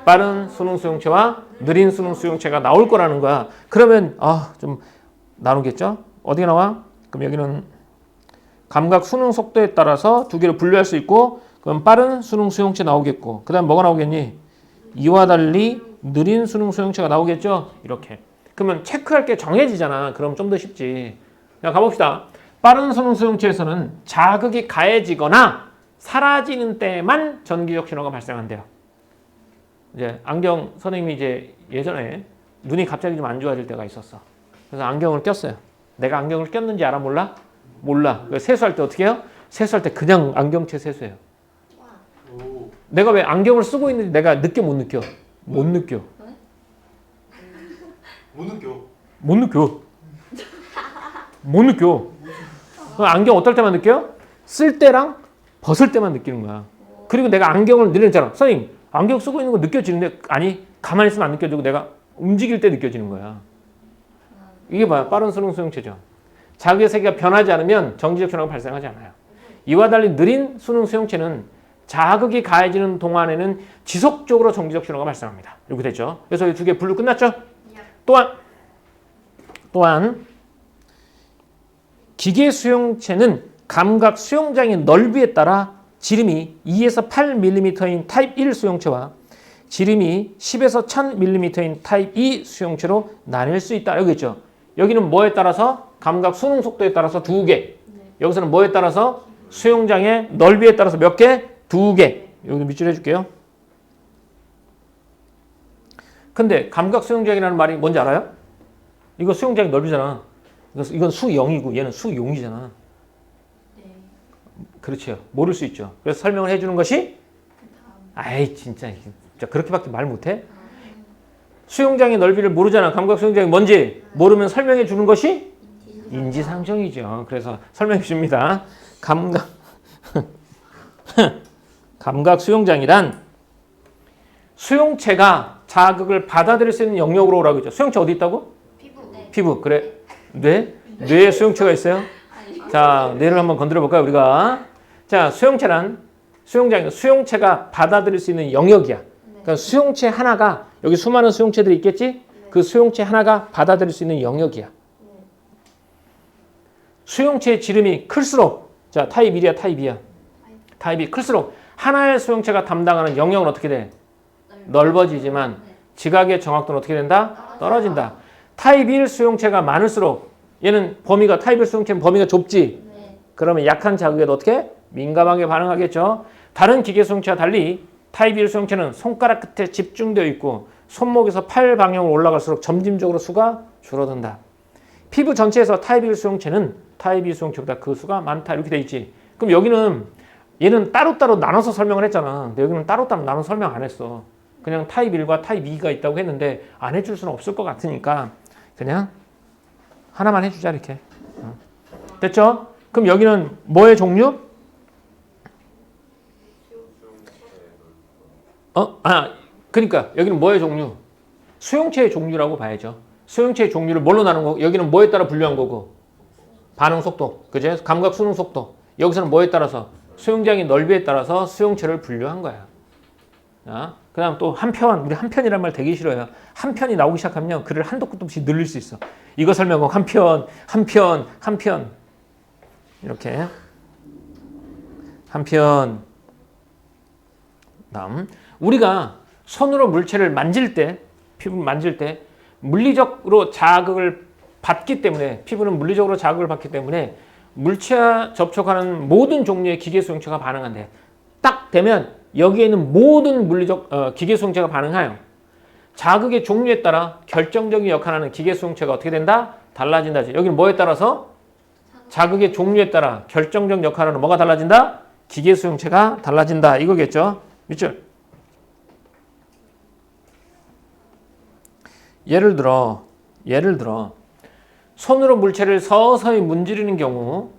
빠른 순응 수용체와 느린 순응 수용체가 나올 거라는 거야. 그러면 좀 나누겠죠? 어디가 나와? 그럼 여기는 감각 순응 속도에 따라서 두 개를 분류할 수 있고, 그럼 빠른 순응 수용체 나오겠고, 그 다음 뭐가 나오겠니? 이와 달리 느린 순응 수용체가 나오겠죠? 이렇게. 그러면 체크할 게 정해지잖아. 그럼 좀 더 쉽지. 자, 가봅시다. 빠른 순응 수용체에서는 자극이 가해지거나 사라지는 때만 전기적 신호가 발생한대요. 이제 안경 선생님이 이제 예전에 눈이 갑자기 좀 안 좋아질 때가 있었어. 그래서 안경을 꼈어요. 내가 안경을 꼈는지 알아 몰라? 몰라. 세수할 때 어떻게 해요? 세수할 때 그냥 안경채 세수해요. 내가 왜 안경을 쓰고 있는지 내가 느껴 못 느껴? 못 느껴. 못 느껴. 못 느껴. 못 느껴. 안경 어떨 때만 느껴요? 쓸 때랑 벗을 때만 느끼는 거야. 그리고 내가 안경을 늘렸잖아. 선생님, 안경 쓰고 있는 거 느껴지는데 아니 가만히 있으면 안 느껴지고 내가 움직일 때 느껴지는 거야. 이게 뭐야? 빠른 순응 수용체죠. 자극의 세기가 변하지 않으면 정지적 신호가 발생하지 않아요. 이와 달리 느린 순응 수용체는 자극이 가해지는 동안에는 지속적으로 정지적 신호가 발생합니다. 이렇게 됐죠. 그래서 이 두 개 분류 끝났죠? 또한 기계 수용체는 감각 수용장의 넓이에 따라 지름이 2에서 8mm인 타입 1 수용체와 지름이 10에서 1000mm인 타입 2 수용체로 나뉠 수 있다. 여기 있죠. 여기는 뭐에 따라서? 감각 순응 속도에 따라서 두 개. 여기서는 뭐에 따라서? 수용장의 넓이에 따라서 몇 개? 두 개. 여기 밑줄 해줄게요. 근데 감각 수용장이라는 말이 뭔지 알아요? 이거 수용장이 넓이잖아. 이건 수영이고 얘는 수용이잖아. 그렇죠. 모를 수 있죠. 그래서 설명을 해주는 것이 아이 진짜 그렇게밖에 말 못해? 수용장의 넓이를 모르잖아. 감각 수용장이 뭔지 모르면 설명해 주는 것이 인지상정이죠. 그래서 설명해 줍니다. 감각 수용장이란 수용체가 자극을 받아들일 수 있는 영역으로 오라고 했죠. 수용체 어디 있다고? 피부. 그래. 뇌에 수용체가 있어요? 자, 뇌를 한번 건드려 볼까요, 우리가? 자, 수용체가 받아들일 수 있는 영역이야. 그러니까 수용체 하나가, 여기 수많은 수용체들이 있겠지? 그 수용체 하나가 받아들일 수 있는 영역이야. 수용체의 지름이 클수록, 자, 타입 1이야, 타입 2야. 타입이 클수록 하나의 수용체가 담당하는 영역은 어떻게 돼? 넓어지지만 지각의 정확도는 어떻게 된다? 떨어진다. 타입 1 수용체가 많을수록 얘는 타입 1 수용체는 범위가 좁지? 그러면 약한 자극에도 어떻게? 민감하게 반응하겠죠. 다른 기계 수용체와 달리 타입 1 수용체는 손가락 끝에 집중되어 있고 손목에서 팔 방향으로 올라갈수록 점진적으로 수가 줄어든다. 피부 전체에서 타입 1 수용체는 타입 2 수용체보다 그 수가 많다. 이렇게 돼 있지. 그럼 얘는 따로따로 나눠서 설명을 했잖아. 근데 여기는 따로따로 나눠서 설명 안 했어. 그냥 타입 1과 타입 2가 있다고 했는데 안 해줄 수는 없을 것 같으니까 그냥 하나만 해주자 이렇게. 됐죠? 그럼 여기는 뭐의 종류? 그러니까 여기는 뭐의 종류? 수용체의 종류라고 봐야죠. 수용체의 종류를 뭘로 나눈 거고 여기는 뭐에 따라 분류한 거고 반응 속도, 그제? 감각 순응 속도. 여기서는 뭐에 따라서? 수용장의 넓이에 따라서 수용체를 분류한 거야. 자, 그 다음 또 한편, 우리 한편이란 말 되게 싫어요. 한편이 나오기 시작하면 글을 한도 끝도 없이 늘릴 수 있어. 이거 설명하고 한편. 이렇게. 한편. 다음. 우리가 손으로 물체를 만질 때, 피부를 만질 때 물리적으로 자극을 받기 때문에, 피부는 물리적으로 자극을 받기 때문에 물체와 접촉하는 모든 종류의 기계 수용체가 반응한대. 딱 되면 여기에 있는 모든 기계 수용체가 반응해요. 자극의 종류에 따라 결정적인 역할을 하는 기계 수용체가 어떻게 된다? 달라진다. 여기는 뭐에 따라서? 자극의 종류에 따라 결정적 역할을 하는 뭐가 달라진다? 기계 수용체가 달라진다. 이거겠죠? 밑줄. 예를 들어 손으로 물체를 서서히 문지르는 경우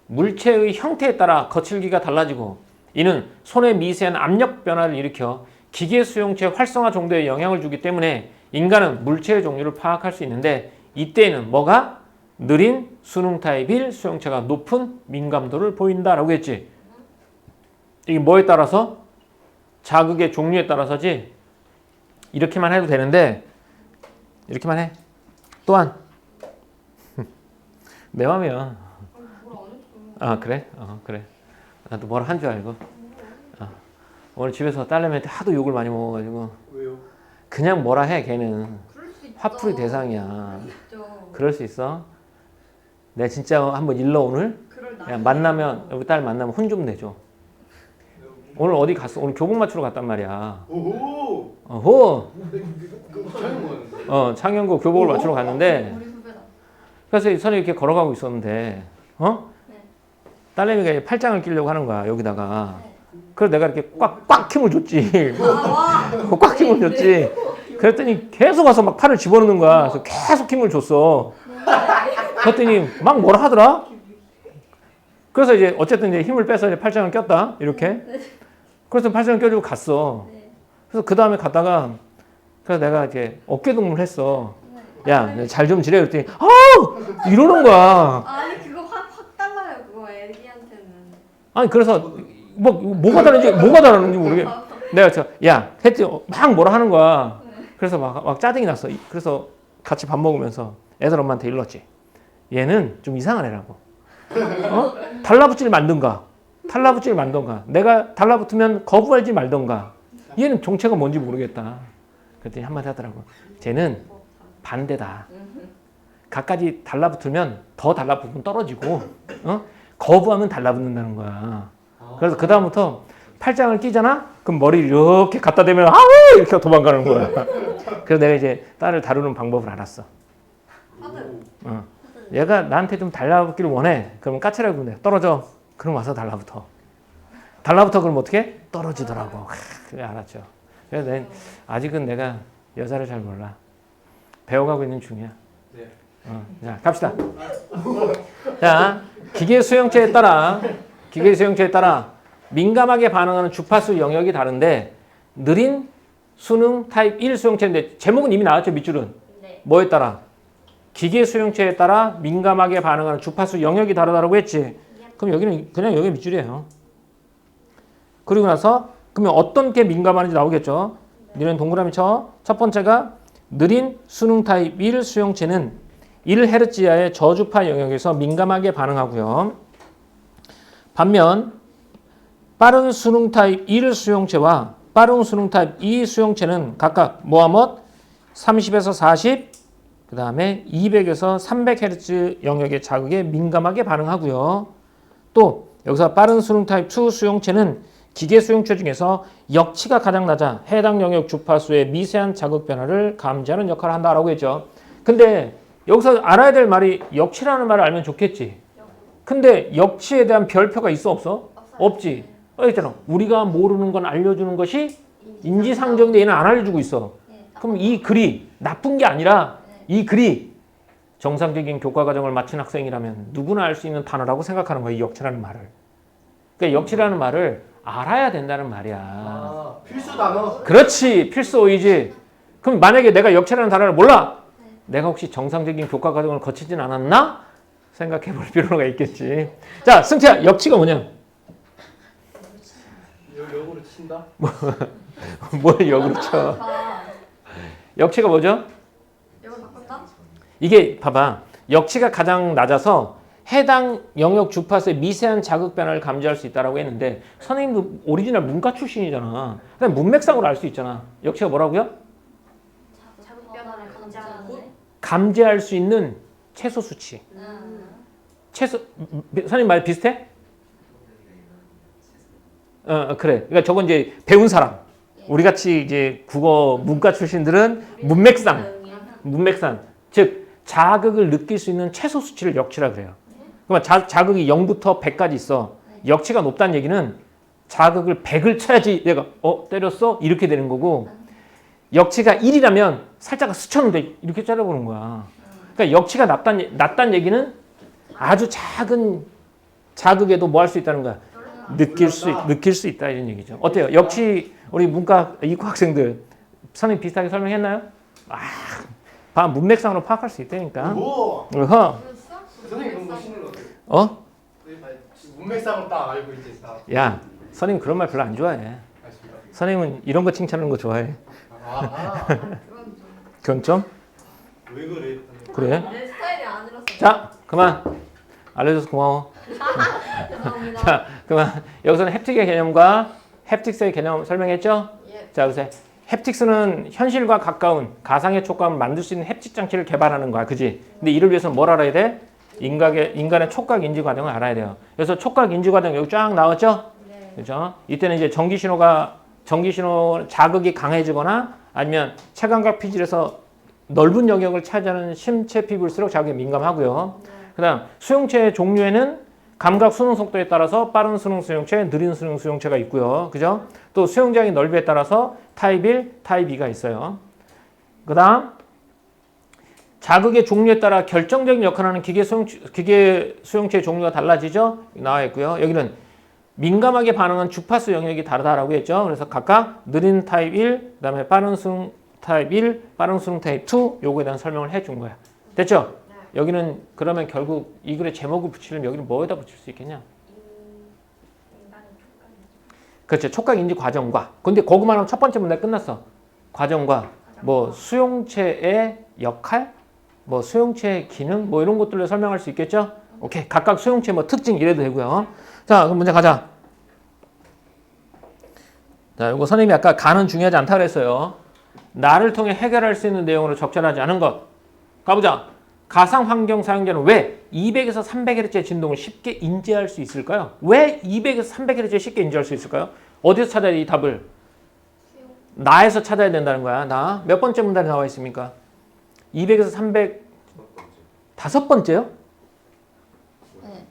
물체의 형태에 따라 거칠기가 달라지고 이는 손의 미세한 압력 변화를 일으켜 기계 수용체 활성화 정도에 영향을 주기 때문에 인간은 물체의 종류를 파악할 수 있는데 이때에는 뭐가? 느린 수능 타입 1 수용체가 높은 민감도를 보인다라고 했지. 이게 뭐에 따라서? 자극의 종류에 따라서지. 이렇게만 해도 되는데 이렇게만 해. 또한 내 맘이야. 아 그래? 그래. 나도 뭐라 한 줄 알고. 오늘 집에서 딸내미한테 하도 욕을 많이 먹어가지고. 왜요? 그냥 뭐라 해 걔는. 그럴 수 있죠. 화풀이 대상이야. 있죠. 그럴 수 있어? 내가 진짜 한번 일러 오늘? 그럴 야, 만나면 우리 딸 만나면 혼 좀 내줘. 오늘 어디 갔어? 오늘 교복 맞추러 갔단 말이야. 오호. 어호. 촬영 창현고 교복을 맞추러 갔는데 우리 후배다. 그래서 선이 이렇게 걸어가고 있었는데 네. 딸내미가 팔짱을 끼려고 하는 거야 여기다가. 그래서 내가 이렇게 꽉 힘을 줬지. 꽉 힘을 줬지. 그랬더니 계속 와서 막 팔을 집어넣는 거야. 그래서 계속 힘을 줬어. 그랬더니 막 뭐라 하더라. 그래서 이제 어쨌든 이제 힘을 빼서 이제 팔짱을 꼈다 이렇게. 그래서 팔짱을 껴주고 갔어. 그래서 그 다음에 갔다가 그래서 내가 이렇게 어깨 동무를 했어. 야, 잘 좀 지내 그랬더니 이러는 거야. 아니 그거 확 달라요 그거 애기한테는. 아니 그래서 뭐가 다른지 모르겠. 내가 야 했지 막 뭐라 하는 거야. 그래서 막 짜증이 났어. 그래서 같이 밥 먹으면서 애들 엄마한테 일렀지. 얘는 좀 이상한 애라고. 달라붙질 말던가. 내가 달라붙으면 거부하지 말던가. 얘는 정체가 뭔지 모르겠다. 그랬더니 한마디 하더라고. 쟤는 반대다. 갖가지 달라붙으면 더 달라붙으면 떨어지고 거부하면 달라붙는다는 거야. 그래서 그 다음부터 팔짱을 끼잖아? 그럼 머리를 이렇게 갖다 대면 아우 이렇게 도망가는 거야. 그래서 내가 이제 딸을 다루는 방법을 알았어. 얘가 나한테 좀 달라붙기를 원해. 그러면 까칠하게 그래. 떨어져. 그럼 와서 달라붙어. 그럼 어떻게? 떨어지더라고. 그래 알았죠. 그래서 아직은 내가 여자를 잘 몰라. 배워가고 있는 중이야. 네. 자 갑시다. 자 기계 수용체에 따라 민감하게 반응하는 주파수 영역이 다른데 느린 수능 타입 1 수용체인데 제목은 이미 나왔죠 밑줄은. 네. 뭐에 따라? 기계 수용체에 따라 민감하게 반응하는 주파수 영역이 다르다고 했지. 그럼 여기는 그냥 여기 밑줄이에요. 그리고 나서 그러면 어떤 게 민감한지 나오겠죠. 니는 동그라미 쳐. 첫 번째가 느린 수능 타입 1 수용체는 1Hz 이하의 저주파 영역에서 민감하게 반응하고요. 반면 빠른 수능 타입 1 수용체와 빠른 수능 타입 2 수용체는 각각 뭐와 30에서 40, 그 다음에 200에서 300Hz 영역의 자극에 민감하게 반응하고요. 또 여기서 빠른 수능 타입 2 수용체는 기계 수용체 중에서 역치가 가장 낮아 해당 영역 주파수의 미세한 자극 변화를 감지하는 역할을 한다라고 했죠. 근데 여기서 알아야 될 말이 역치라는 말을 알면 좋겠지. 근데 역치에 대한 별표가 있어 없어? 없지. 있잖아. 우리가 모르는 건 알려주는 것이 인지상정인데 얘는 안 알려주고 있어. 그럼 이 글이 나쁜 게 아니라 이 글이 정상적인 교과 과정을 마친 학생이라면 누구나 알 수 있는 단어라고 생각하는 거야. 이 역치라는 말을. 그러니까 역치라는 말을 알아야 된다는 말이야. 필수 단어. 그렇지. 필수어이지. 그럼 만약에 내가 역치라는 단어를 몰라? 내가 혹시 정상적인 교과 과정을 거치진 않았나? 생각해 볼 필요가 있겠지. 자, 승태야. 역치가 뭐냐? 역으로 친다? 뭘 역으로 쳐? 역치가 뭐죠? 이걸 바꾼다? 이게 봐봐. 역치가 가장 낮아서 해당 영역 주파수의 미세한 자극 변화를 감지할 수 있다고 했는데 선생님도 오리지널 문과 출신이잖아. 그냥 문맥상으로 알 수 있잖아. 역치가 뭐라고요? 자극 변화를 감지하는 감지할 수 있는 최소 수치. 선생님 말 비슷해? 그래. 그러니까 저건 이제 배운 사람. 우리 같이 이제 국어 문과 출신들은 문맥상. 즉 자극을 느낄 수 있는 최소 수치를 역치라 그래요. 그러면 자극이 0부터 100까지 있어. 역치가 높다는 얘기는 자극을 100을 쳐야지 내가 때렸어? 이렇게 되는 거고 역치가 1이라면 살짝 스쳤는데 이렇게 잘라보는 거야. 그러니까 역치가 낮다는 얘기는 아주 작은 자극에도 뭐 할 수 있다는 거야. 느낄 수 있다 이런 얘기죠. 어때요? 역시 우리 문과 이과 학생들 선생님 비슷하게 설명했나요? 아, 문맥상으로 파악할 수 있다니까. 뭐? 어허. 선생님 공부 쉬는 거 같아요. 어? 문맥상으로 딱 알고 이제 다. 야, 선생님 그런 말 별로 안 좋아해. 알겠습니다. 선생님은 이런 거 칭찬하는 거 좋아해. 아, 그건 좀? 왜 그래? 그래? 내 스타일이 아니라서. 자, 그만. 알려줘서 고마워. 죄송합니다. 자, 그만. 여기서는 햅틱의 개념과 햅틱스의 개념 설명했죠? 예. 자, 보세요. 햅틱스는 현실과 가까운 가상의 촉감을 만들 수 있는 햅틱 장치를 개발하는 거야. 그지? 근데 이를 위해서는 뭘 알아야 돼? 인간의 촉각 인지 과정을 알아야 돼요. 그래서 촉각 인지 과정 여기 쫙 나왔죠? 네. 그죠? 이때는 이제 전기 신호 자극이 강해지거나 아니면 체감각 피질에서 넓은 영역을 차지하는 심체 피부일수록 자극에 민감하고요. 네. 그다음 수용체의 종류에는 감각 수능 속도에 따라서 빠른 수능 수용체, 느린 수능 수용체가 있고요. 그죠? 또 수용장의 넓이에 따라서 타입 1, 타입 2가 있어요. 그다음 자극의 종류에 따라 결정적인 역할을 하는 기계 수용체의 종류가 달라지죠? 나와 있고요. 여기는 민감하게 반응한 주파수 영역이 다르다라고 했죠. 그래서 각각 느린 타입 1, 그다음에 빠른 수능 타입 1, 빠른 수능 타입 2 요거에 대한 설명을 해준 거야. 됐죠? 네. 여기는 그러면 결국 이 글에 제목을 붙이려면 여기는 뭐에다 붙일 수 있겠냐? 인간의 촉감이. 그렇죠. 촉각 인지 과정과. 근데 거기만 하면 첫 번째 문제 끝났어. 과정과 뭐 수용체의 역할, 뭐 수용체의 기능, 뭐 이런 것들로 설명할 수 있겠죠? 오케이. 각각 수용체 뭐 특징 이래도 되고요. 자, 그럼 문제 가자. 자, 이거 선생님이 아까 가는 중요하지 않다 그랬어요. 나를 통해 해결할 수 있는 내용으로 적절하지 않은 것. 가보자. 가상 환경 사용자는 왜 200에서 300Hz의 진동을 쉽게 인지할 수 있을까요? 왜 200에서 300Hz에 쉽게 인지할 수 있을까요? 어디서 찾아야 돼, 이 답을? 나에서 찾아야 된다는 거야. 나. 몇 번째 문단에 나와 있습니까? 200에서 300. 다섯 번째요? 네.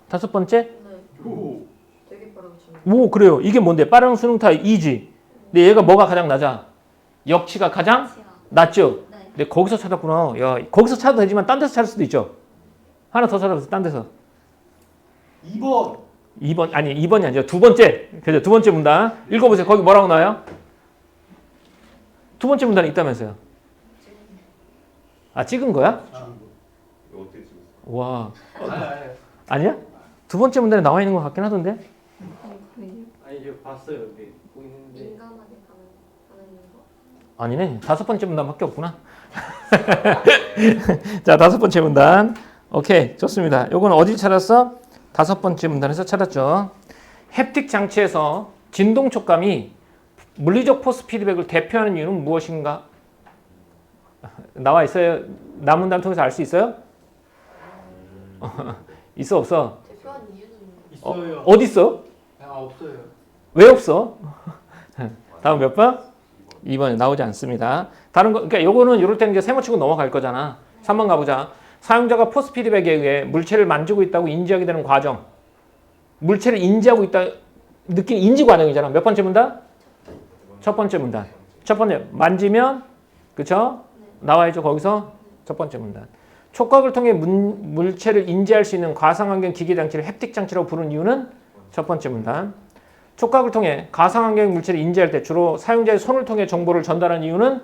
다섯 번째? 네. 오. 되게 빠르게 치네. 오, 그래요. 이게 뭔데? 빠른 수능 타입 2지. 근데 얘가 뭐가 가장 낮아? 역치가 가장 낮죠? 네. 근데 거기서 찾았구나. 야, 거기서 찾아도 되지만 딴 데서 찾을 수도 있죠. 하나 더 찾아보세요. 딴 데서. 2번. 2번 아니 2번이 아니죠. 두 번째. 그죠? 두 번째 문단. 읽어보세요. 거기 뭐라고 나와요? 두 번째 문단이 있다면서요. 아, 찍은 거야? 이거 어떻게 찍었어? 와. 아니. 아니야? 두 번째 문단에 나와 있는 것 같긴 하던데. 아니 이제 봤어요. 여기 보이는데. 민감하게 하는 거. 아니네. 다섯 번째 문단밖에 없구나. 자, 다섯 번째 문단. 오케이. 좋습니다. 요건 어디 찾았어? 다섯 번째 문단에서 찾았죠. 햅틱 장치에서 진동 촉감이 물리적 포스 피드백을 대표하는 이유는 무엇인가? 나와 있어요? 남문단 통해서 알 수 있어요? 있어 없어? 대표한 이유는 있어요. 어디 있어? 아 없어요. 왜 없어? 다음 몇 번? 2번에 나오지 않습니다. 다른 거, 그러니까 요거는 이럴 때는 이제 세모치고 넘어갈 거잖아. 3번 가보자. 사용자가 포스 피드백에 의해 물체를 만지고 있다고 인지하게 되는 과정. 물체를 인지하고 있다, 느끼는 인지 과정이잖아. 몇 번째 문단? 첫 번째 문단. 첫 번째, 만지면, 그쵸? 나와야죠, 거기서. 첫 번째 문단. 촉각을 통해 물체를 인지할 수 있는 가상환경 기계장치를 햅틱 장치라고 부르는 이유는 첫 번째 문단. 촉각을 통해 가상환경 물체를 인지할 때 주로 사용자의 손을 통해 정보를 전달하는 이유는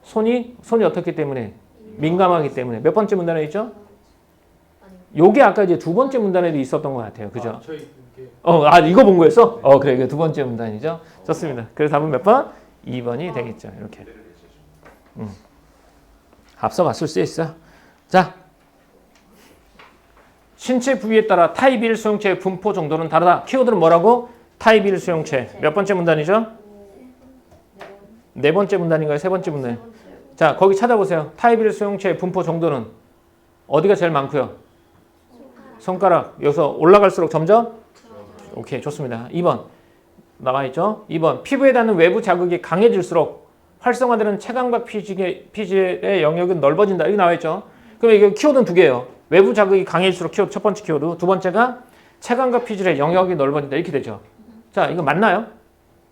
손이 어떻기 때문에? 민감하기 때문에. 몇 번째 문단에 있죠? 요게 아까 이제 두 번째 문단에도 있었던 것 같아요. 그죠? 아, 저희 이렇게. 이거 본 거였어? 그래. 이게 두 번째 문단이죠. 좋습니다. 그래서 답은 몇 번? 2번이 되겠죠. 이렇게. 앞서갔을 수 있어. 자. 신체 부위에 따라 타입 1 수용체의 분포 정도는 다르다. 키워드는 뭐라고? 타입 1 수용체. 몇 번째 문단이죠? 네 번째 문단인가요? 세 번째 문단. 자, 거기 찾아보세요. 타입 1 수용체의 분포 정도는 어디가 제일 많고요? 손가락. 여기서 올라갈수록 점점? 오케이, 좋습니다. 2번. 나와 있죠? 2번. 피부에 닿는 외부 자극이 강해질수록 활성화되는 체감각 피질의 영역은 넓어진다. 여기 나와 있죠? 그럼 이게 키워드는 두 개예요. 외부 자극이 강해질수록 키워드 첫 번째 키워드. 두 번째가 체감각 피질의 영역이 넓어진다. 이렇게 되죠. 자, 이거 맞나요?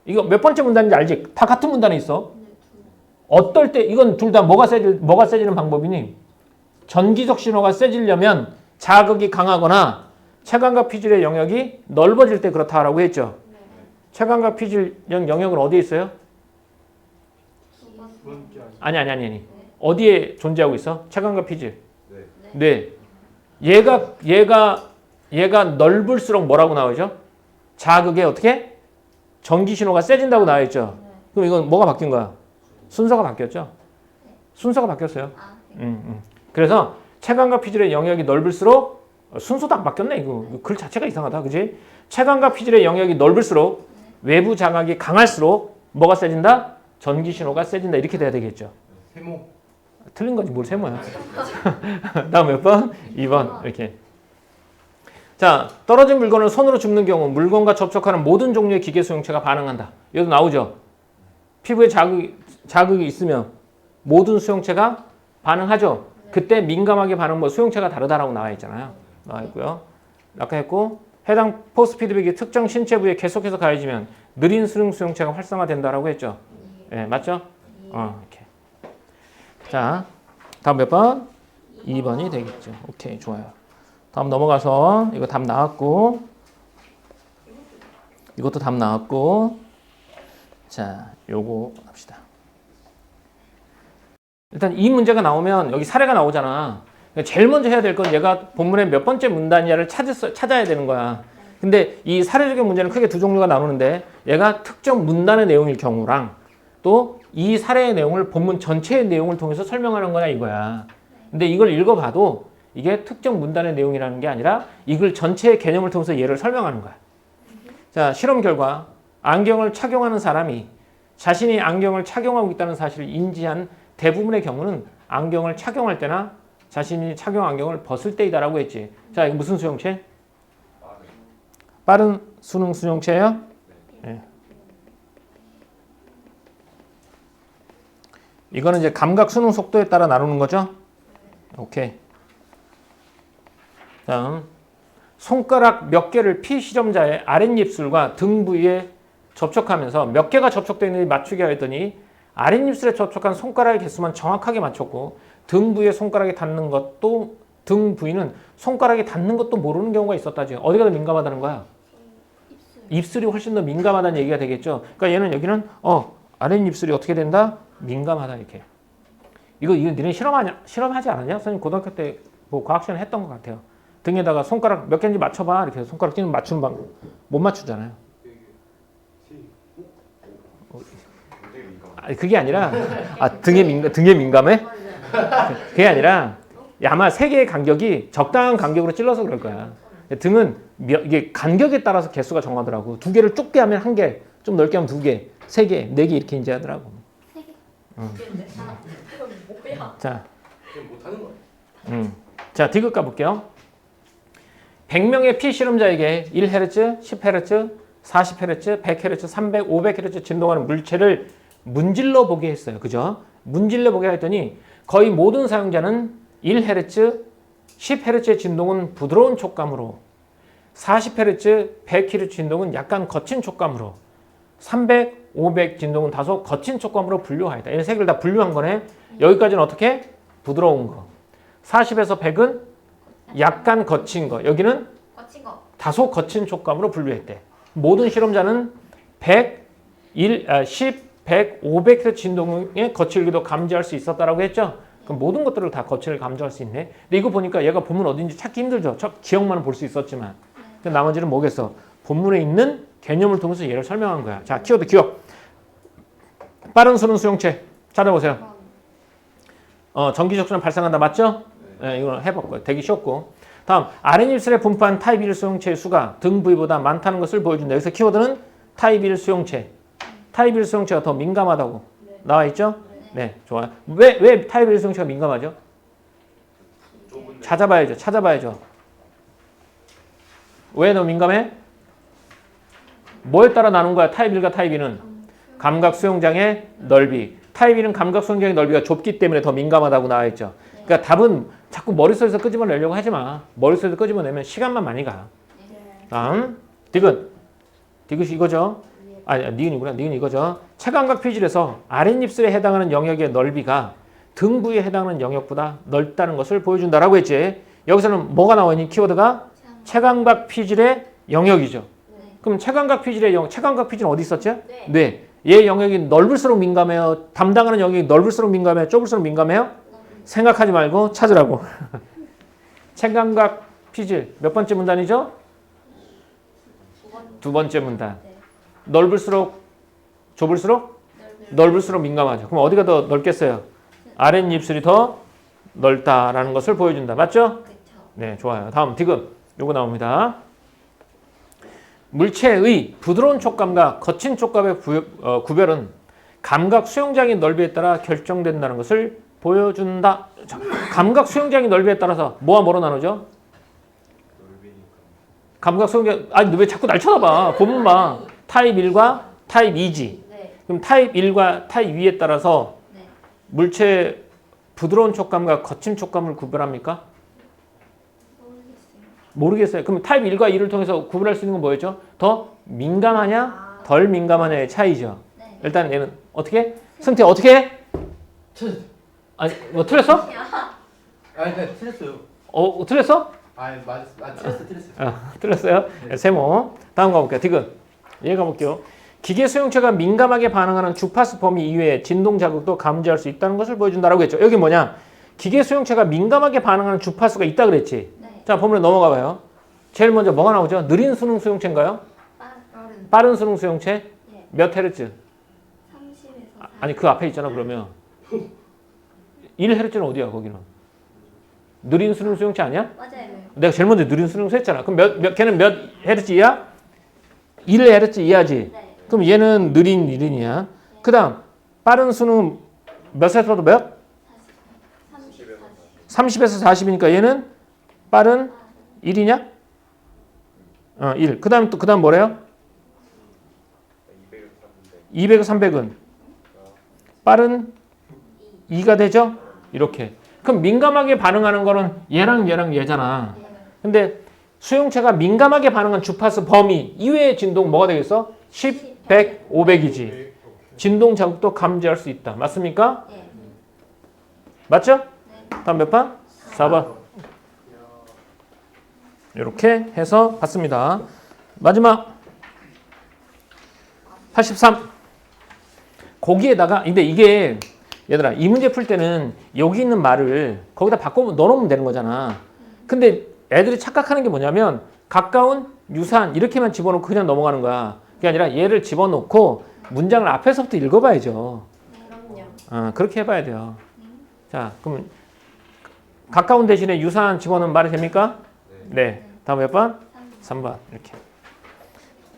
이거 몇 번째 문단인지 알지? 다 같은 문단에 있어. 어떨 때 이건 둘 다 뭐가 세지는 방법이니? 전기적 신호가 세지려면 자극이 강하거나 체감각 피질의 영역이 넓어질 때 그렇다라고 했죠. 네. 체감각 피질 영역은 어디에 있어요? 뭔지 아니. 어디에 존재하고 있어? 체감각 피질. 네. 네. 얘가 넓을수록 뭐라고 나오죠? 자극에 어떻게? 전기 신호가 세진다고 나와 있죠. 그럼 이건 뭐가 바뀐 거야? 순서가 바뀌었죠. 순서가 바뀌었어요. 아, 네. 그래서 체감각 피질의 영역이 넓을수록 순서도 안 바뀌었네. 이거 글 자체가 이상하다, 그지? 체감각 피질의 영역이 넓을수록 외부 자극이 강할수록 뭐가 세진다? 전기 신호가 세진다. 이렇게 돼야 되겠죠. 세모. 틀린 거지 뭘 세모야. 다음 몇 번? 2번 이렇게. 자, 떨어진 물건을 손으로 줍는 경우 물건과 접촉하는 모든 종류의 기계 수용체가 반응한다. 여기도 나오죠. 피부에 자극이 있으면 모든 수용체가 반응하죠. 그때 민감하게 반응 뭐 수용체가 다르다라고 나와 있잖아요. 나와 있고요. 아까 했고 해당 포스 피드백이 특정 신체 부위에 계속해서 가해지면 느린 수용체가 활성화된다라고 했죠. 예, 맞죠? 이렇게. 자, 다음 몇 번? 2번이 되겠죠. 오케이, 좋아요. 다음 넘어가서 이거 답 나왔고 이것도 답 나왔고 자, 요거 합시다. 일단 이 문제가 나오면 여기 사례가 나오잖아. 제일 먼저 해야 될 건 얘가 본문의 몇 번째 문단이냐를 찾아야 되는 거야. 근데 이 사례적인 문제는 크게 두 종류가 나누는데 얘가 특정 문단의 내용일 경우랑 또 이 사례의 내용을 본문 전체의 내용을 통해서 설명하는 거냐 이거야. 근데 이걸 읽어봐도 이게 특정 문단의 내용이라는 게 아니라 이 글 전체의 개념을 통해서 얘를 설명하는 거야. 자, 실험 결과 안경을 착용하는 사람이 자신이 안경을 착용하고 있다는 사실을 인지한 대부분의 경우는 안경을 착용할 때나 자신이 착용 안경을 벗을 때이다라고 했지. 자, 이거 무슨 수용체? 빠른 수능 수용체예요? 네. 이거는 이제 감각 수능 속도에 따라 나누는 거죠? 오케이. 다음, 손가락 몇 개를 피실험자의 아랫입술과 등 부위에 접촉하면서 몇 개가 접촉되어 있는지 맞추게 했더니 아랫입술에 접촉한 손가락의 개수만 정확하게 맞췄고 등 부위에 손가락이 닿는 것도 등 부위는 손가락이 닿는 것도 모르는 경우가 있었다지. 어디가 더 민감하다는 거야? 입술이 훨씬 더 민감하다는 얘기가 되겠죠. 그러니까 얘는 여기는 아랫입술이 어떻게 된다? 민감하다 이렇게. 이거 니네 실험하지 않았냐? 선생님 고등학교 때 뭐 과학 시간 했던 것 같아요. 등에다가 손가락 몇 개인지 맞춰봐 이렇게 해서 손가락 띄는 맞추는 방법 못 맞추잖아요. 그게 아니라 등에 민감해? 그게 아니라 아마 세 개의 간격이 적당한 간격으로 찔러서 그럴 거야. 등은 이게 간격에 따라서 개수가 정하더라고. 두 개를 좁게 하면 한 개, 좀 넓게 하면 두 개, 세 개, 네 개 이렇게 이제 하더라고. 자, 못하는 거야. 자, 디귿 가볼게요. 100명의 피실험자에게 1Hz, 10Hz, 40Hz, 100Hz, 300, 500Hz 진동하는 물체를 문질러 보게 했어요. 그죠? 문질러 보게 했더니 거의 모든 사용자는 1Hz, 10Hz의 진동은 부드러운 촉감으로 40Hz, 100Hz 진동은 약간 거친 촉감으로 300, 500 진동은 다소 거친 촉감으로 분류하였다. 얘네 세 개를 다 분류한 거네. 여기까지는 어떻게? 부드러운 거. 40에서 100은 약간 거친 거. 여기는 거친 거. 다소 거친 촉감으로 분류했대. 모든 실험자는 100, 10, 100, 500Hz 진동의 거칠기도 감지할 수 있었다라고 했죠. 그럼 모든 것들을 다 거칠을 감지할 수 있네. 근데 이거 보니까 얘가 본문 어딘지 찾기 힘들죠. 기억만은 볼 수 있었지만. 나머지는 뭐겠어? 본문에 있는 개념을 통해서 얘를 설명한 거야. 자, 키워드 기억. 빠른 수능 수용체. 찾아보세요. 전기적선을 발생한다. 맞죠? 네, 이거 해봤고요. 되게 쉬웠고. 다음, 아랫입술에 분포한 타입 1 수용체의 수가 등 부위보다 많다는 것을 보여준다. 여기서 키워드는 타입 1 수용체. 타입 1 수용체가 더 민감하다고 나와 있죠? 네, 좋아요. 왜 타입 1 수용체가 민감하죠? 찾아봐야죠. 왜 너 민감해? 뭐에 따라 나눈 거야? 타입 1과 타입 2는? 감각 수용장의 넓이. 타입 1은 감각 수용장의 넓이가 좁기 때문에 더 민감하다고 나와 있죠. 그러니까 답은 자꾸 머릿속에서 끄집어내려고 하지 마. 머릿속에서 끄집어내면 시간만 많이 가. 다음, 디귿. 디귿이 이거죠? 니은이구나. 니은 이거죠. 체감각 피질에서 아랫입술에 해당하는 영역의 넓이가 등 부위에 해당하는 영역보다 넓다는 것을 보여준다라고 했지. 여기서는 뭐가 나와 있니? 키워드가 체감각 피질의 영역이죠. 네. 그럼 체감각 피질의 체감각 피질은 어디 있었죠? 네. 네. 얘 영역이 넓을수록 민감해요. 담당하는 영역이 넓을수록 민감해요. 좁을수록 민감해요? 생각하지 말고 찾으라고. 체감각 피질 몇 번째 문단이죠? 두 번째 문단. 네. 넓을수록 좁을수록 넓을수록 민감하죠. 그럼 어디가 더 넓겠어요? 아랫입술이 더 넓다라는 것을 보여준다. 맞죠? 그쵸. 네, 좋아요. 다음 디귿. 요거 나옵니다. 물체의 부드러운 촉감과 거친 촉감의 구별은 감각 수용장의 넓이에 따라 결정된다는 것을 보여준다. 자, 감각 수용장의 넓이에 따라서 뭐와 뭐로 나누죠? 감각 수용장, 아니 너 왜 자꾸 날 쳐다봐. 보면 봐. 타입 1과 타입 2지. 네. 그럼 타입 1과 타입 2에 따라서 네. 물체의 부드러운 촉감과 거친 촉감을 구별합니까? 모르겠어요. 모르겠어요. 그럼 타입 1과 2를 통해서 구분할 수 있는 건 뭐였죠? 더 민감하냐, 덜 민감하냐의 차이죠. 네. 일단 얘는 어떻게? 승태 어떻게 해? 아니 뭐 틀렸어? 아니 그냥 틀렸어요. 틀렸어? 아니 틀렸어요. 틀렸어요. 네, 세모. 다음 가볼게요. 디귿. 얘 가볼게요. 기계 수용체가 민감하게 반응하는 주파수 범위 이외에 진동 자극도 감지할 수 있다는 것을 보여준다라고 했죠. 여기 뭐냐? 기계 수용체가 민감하게 반응하는 주파수가 있다 그랬지. 네. 자, 보면 넘어가 봐요. 제일 먼저 뭐가 나오죠? 느린 수능 수용체인가요? 빠른. 빠른 수능 수용체? 예. 몇 헤르츠? 30에서 아니 그 앞에 있잖아 그러면. 1헤르츠는 어디야 거기는? 느린 수능 수용체 아니야? 맞아요. 내가 제일 먼저 느린 수능 수했잖아. 그럼 걔는 몇 헤르츠 이하? 1헤르츠 이하지. 네. 그럼 얘는 느린이야. 그 다음 빠른 수능 몇에서도 몇? 30, 40. 30에서 40이니까 얘는 빠른 1이냐? 1. 그 다음 또 그 다음 뭐래요? 200, 300은 빠른 2가 되죠? 이렇게. 그럼 민감하게 반응하는 거는 얘랑 얘랑 얘잖아. 근데 수용체가 민감하게 반응한 주파수 범위 이외의 진동 뭐가 되겠어? 10, 100, 500이지. 진동 자극도 감지할 수 있다. 맞습니까? 예. 맞죠? 네. 다음 몇 번? 4번. 이렇게 해서 봤습니다. 마지막 83. 거기에다가 근데 이게 얘들아 이 문제 풀 때는 여기 있는 말을 거기다 바꿔 넣어놓으면 되는 거잖아. 근데 애들이 착각하는 게 뭐냐면 가까운, 유사한 이렇게만 집어넣고 그냥 넘어가는 거야. 그게 아니라 얘를 집어넣고 문장을 앞에서부터 읽어봐야죠. 그럼요. 그렇게 해봐야 돼요. 자, 그러면 가까운 대신에 유사한 집어넣으면 말이 됩니까? 네. 다음 몇 번? 3번. 이렇게.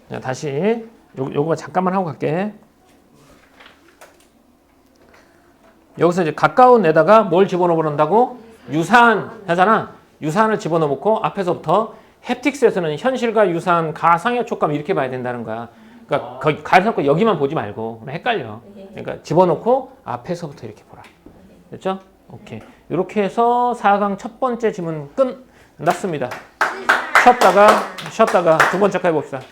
자, 다시 요거 잠깐만 하고 갈게. 여기서 이제 가까운 애다가 뭘 집어넣어 버린다고? 유사한 하잖아. 유사한을 집어넣고 앞에서부터 햅틱스에서는 현실과 유사한 가상의 촉감 이렇게 봐야 된다는 거야. 그러니까 거기 가르쳐놓고 여기만 보지 말고 그러면 헷갈려. 그러니까 집어넣고 앞에서부터 이렇게 보라. 됐죠? 오케이. 이렇게 해서 4강 첫 번째 지문 끝났습니다. 쉬었다가 두 번째 해봅시다.